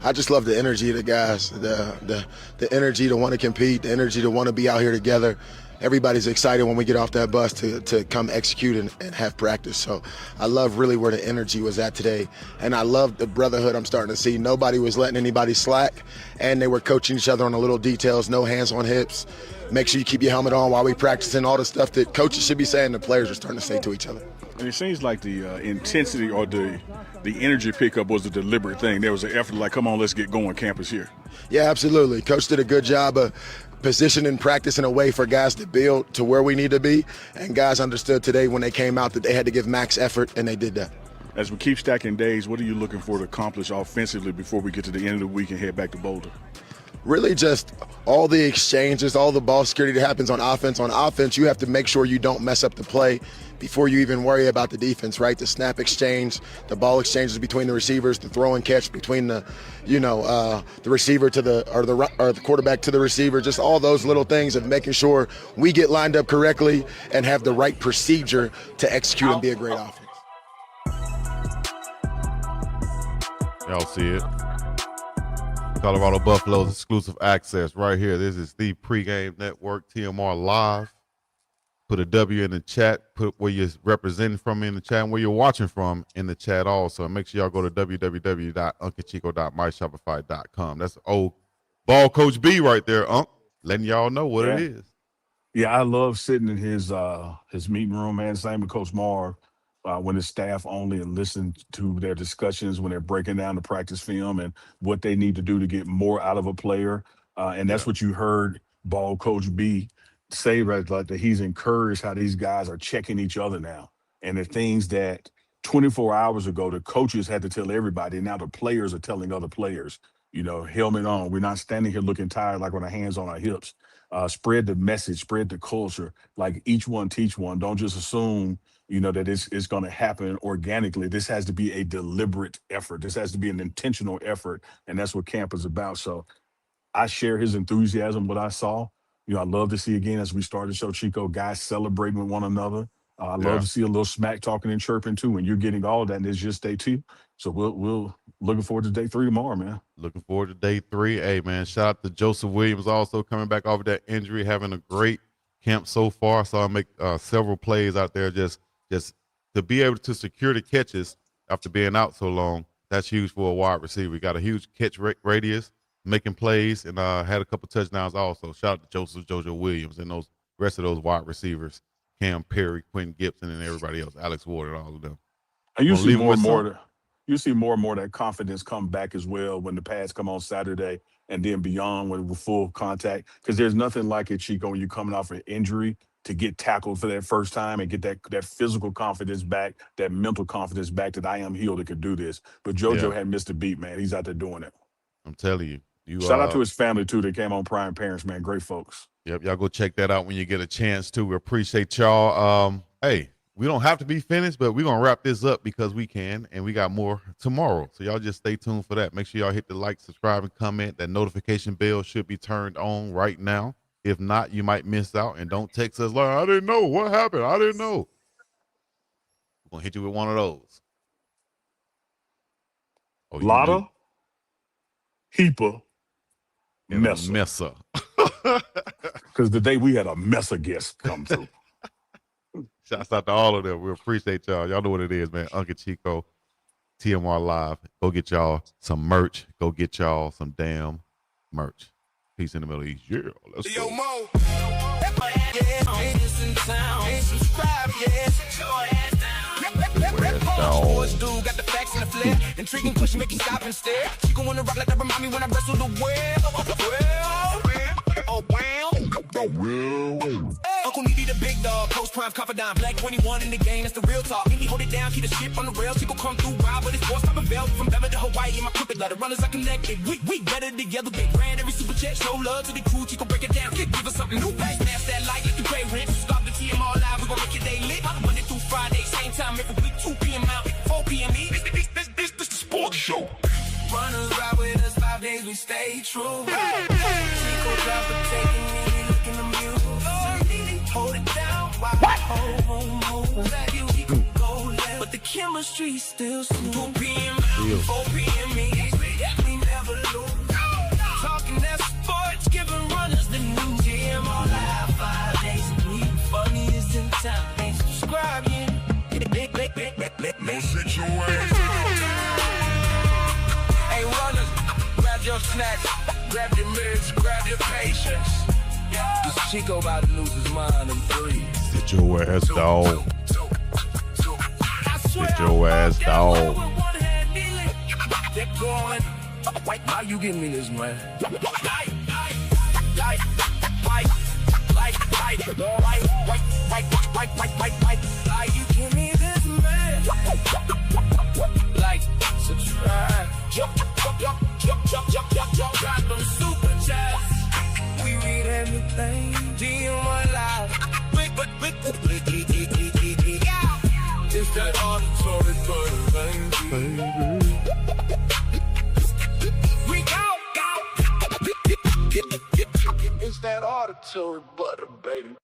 I just love the energy of the guys, the energy to want to compete, the energy to want to be out here together. Everybody's excited when we get off that bus to come execute and have practice. So I love really where the energy was at today. And I love the brotherhood I'm starting to see. Nobody was letting anybody slack, and they were coaching each other on the little details, no hands on hips. Make sure you keep your helmet on while we practicing, all the stuff that coaches should be saying, the players are starting to say to each other. And it seems like the intensity or the energy pickup was a deliberate thing. There was an effort like, come on, let's get going, campus here. Yeah, absolutely. Coach did a good job of positioning practice in a way for guys to build to where we need to be. And guys understood today when they came out that they had to give max effort, and they did that. As we keep stacking days, what are you looking for to accomplish offensively before we get to the end of the week and head back to Boulder? Really just all the exchanges, all the ball security that happens on offense. On offense, you have to make sure you don't mess up the play before you even worry about the defense, right? The snap exchange, the ball exchanges between the receivers, the throw and catch between the receiver to the quarterback to the receiver, just all those little things of making sure we get lined up correctly and have the right procedure to execute and be a great offense. Y'all see it. Colorado Buffaloes exclusive access right here. This is the pregame network, TMR Live. Put a W in the chat. Put where you're representing from in the chat and where you're watching from in the chat also. And make sure y'all go to www.unclechico.myshopify.com. That's old ball coach B right there, letting y'all know what it Yeah. is. Yeah, I love sitting in his meeting room, man. Same with Coach Marv, when it's staff only, and listen to their discussions when they're breaking down the practice film and what they need to do to get more out of a player. And that's what you heard ball coach B say, right? Like that he's encouraged how these guys are checking each other now. And the things that 24 hours ago the coaches had to tell everybody, now the players are telling other players, helmet on. We're not standing here looking tired like with our hands on our hips. Spread the message, spread the culture, like each one teach one. Don't just assume, that it's going to happen organically. This has to be a deliberate effort. This has to be an intentional effort. And that's what camp is about. So I share his enthusiasm, what I saw. I love to see, again, as we start to show Chico, guys celebrating with one another. I love to see a little smack talking and chirping too. And you're getting all that, and it's just day 2. So we'll looking forward to day 3 tomorrow, man. Looking forward to day 3. Hey, man, shout out to Joseph Williams also coming back off of that injury, having a great camp so far. So I make several plays out there just to be able to secure the catches after being out so long. That's huge for a wide receiver. We got a huge catch radius, making plays, and had a couple touchdowns also. Shout out to Joseph Jojo Williams and those rest of those wide receivers, Cam Perry, Quentin Gibson, and everybody else, Alex Ward, and all of them. And you see more and more that confidence come back as well when the pads come on Saturday and then beyond when we're full contact. Because there's nothing like it, Chico, when you're coming off an injury to get tackled for that first time and get that physical confidence back, that mental confidence back that I am healed that could do this. But JoJo had missed a beat, man. He's out there doing it. I'm telling you. Shout out to his family, too. They came on Prime Parents, man. Great folks. Yep, y'all go check that out when you get a chance, too. We appreciate y'all. Hey, we don't have to be finished, but we're going to wrap this up because we can, and we got more tomorrow. So y'all just stay tuned for that. Make sure y'all hit the like, subscribe, and comment. That notification bell should be turned on right now. If not, you might miss out. And don't text us like, I didn't know. What happened? I didn't know. We're going to hit you with one of those. Lotta, Heaper, Messa. Because today we had a Messa guest come through. Shouts out to all of them. We appreciate y'all. Y'all know what it is, man. Uncle Chico, TMR Live. Go get y'all some merch. Go get y'all some damn merch. Peace in the Middle East. Yeah, let's go. Mo. Dude got the facts in the flare. Intriguing push, make you stop and stare. She gon' wanna rock like that, remind me when I wrestle the Uncle Needy the big dog, post prime confidant, black 21 in the game, that's the real talk. Need me hold it down, keep the ship on the rail. Chico come through wild, but it's forced up a belt from Bama to Hawaii in my crooked letter. Runners are connected, we better together. Big brand, every super chat, show love to the crew. Chico break it down, give us something new. Smash that light, let you pay rent. Stop the TMR live, we gon' make your day lit. Monday through Friday, same time every week, 2 p.m. out, 4 p.m. This the sports show. Runners ride with us 5 days, we stay true. Chico drop a taking me, looking the mule. Hold it down, hold that you go left. But the chemistry still smooth. 2 p.m. 4 p.m. we never lose. Talking that sports, giving runners the new TMR live 5 days a week. Funniest in town, ain't subscribing. Sit your ass. Hey runners, grab your snacks, grab your meds, grab your patience. This Chico about to lose his mind in 3. Sit your ass dog. Sit your ass dog. They're going. How you give me this, man? You give me this, man. Like, subscribe. Jump. Drop them super chats. We read everything. TMR Live. It's that auditory butter, baby. We go. It's that auditory butter, baby.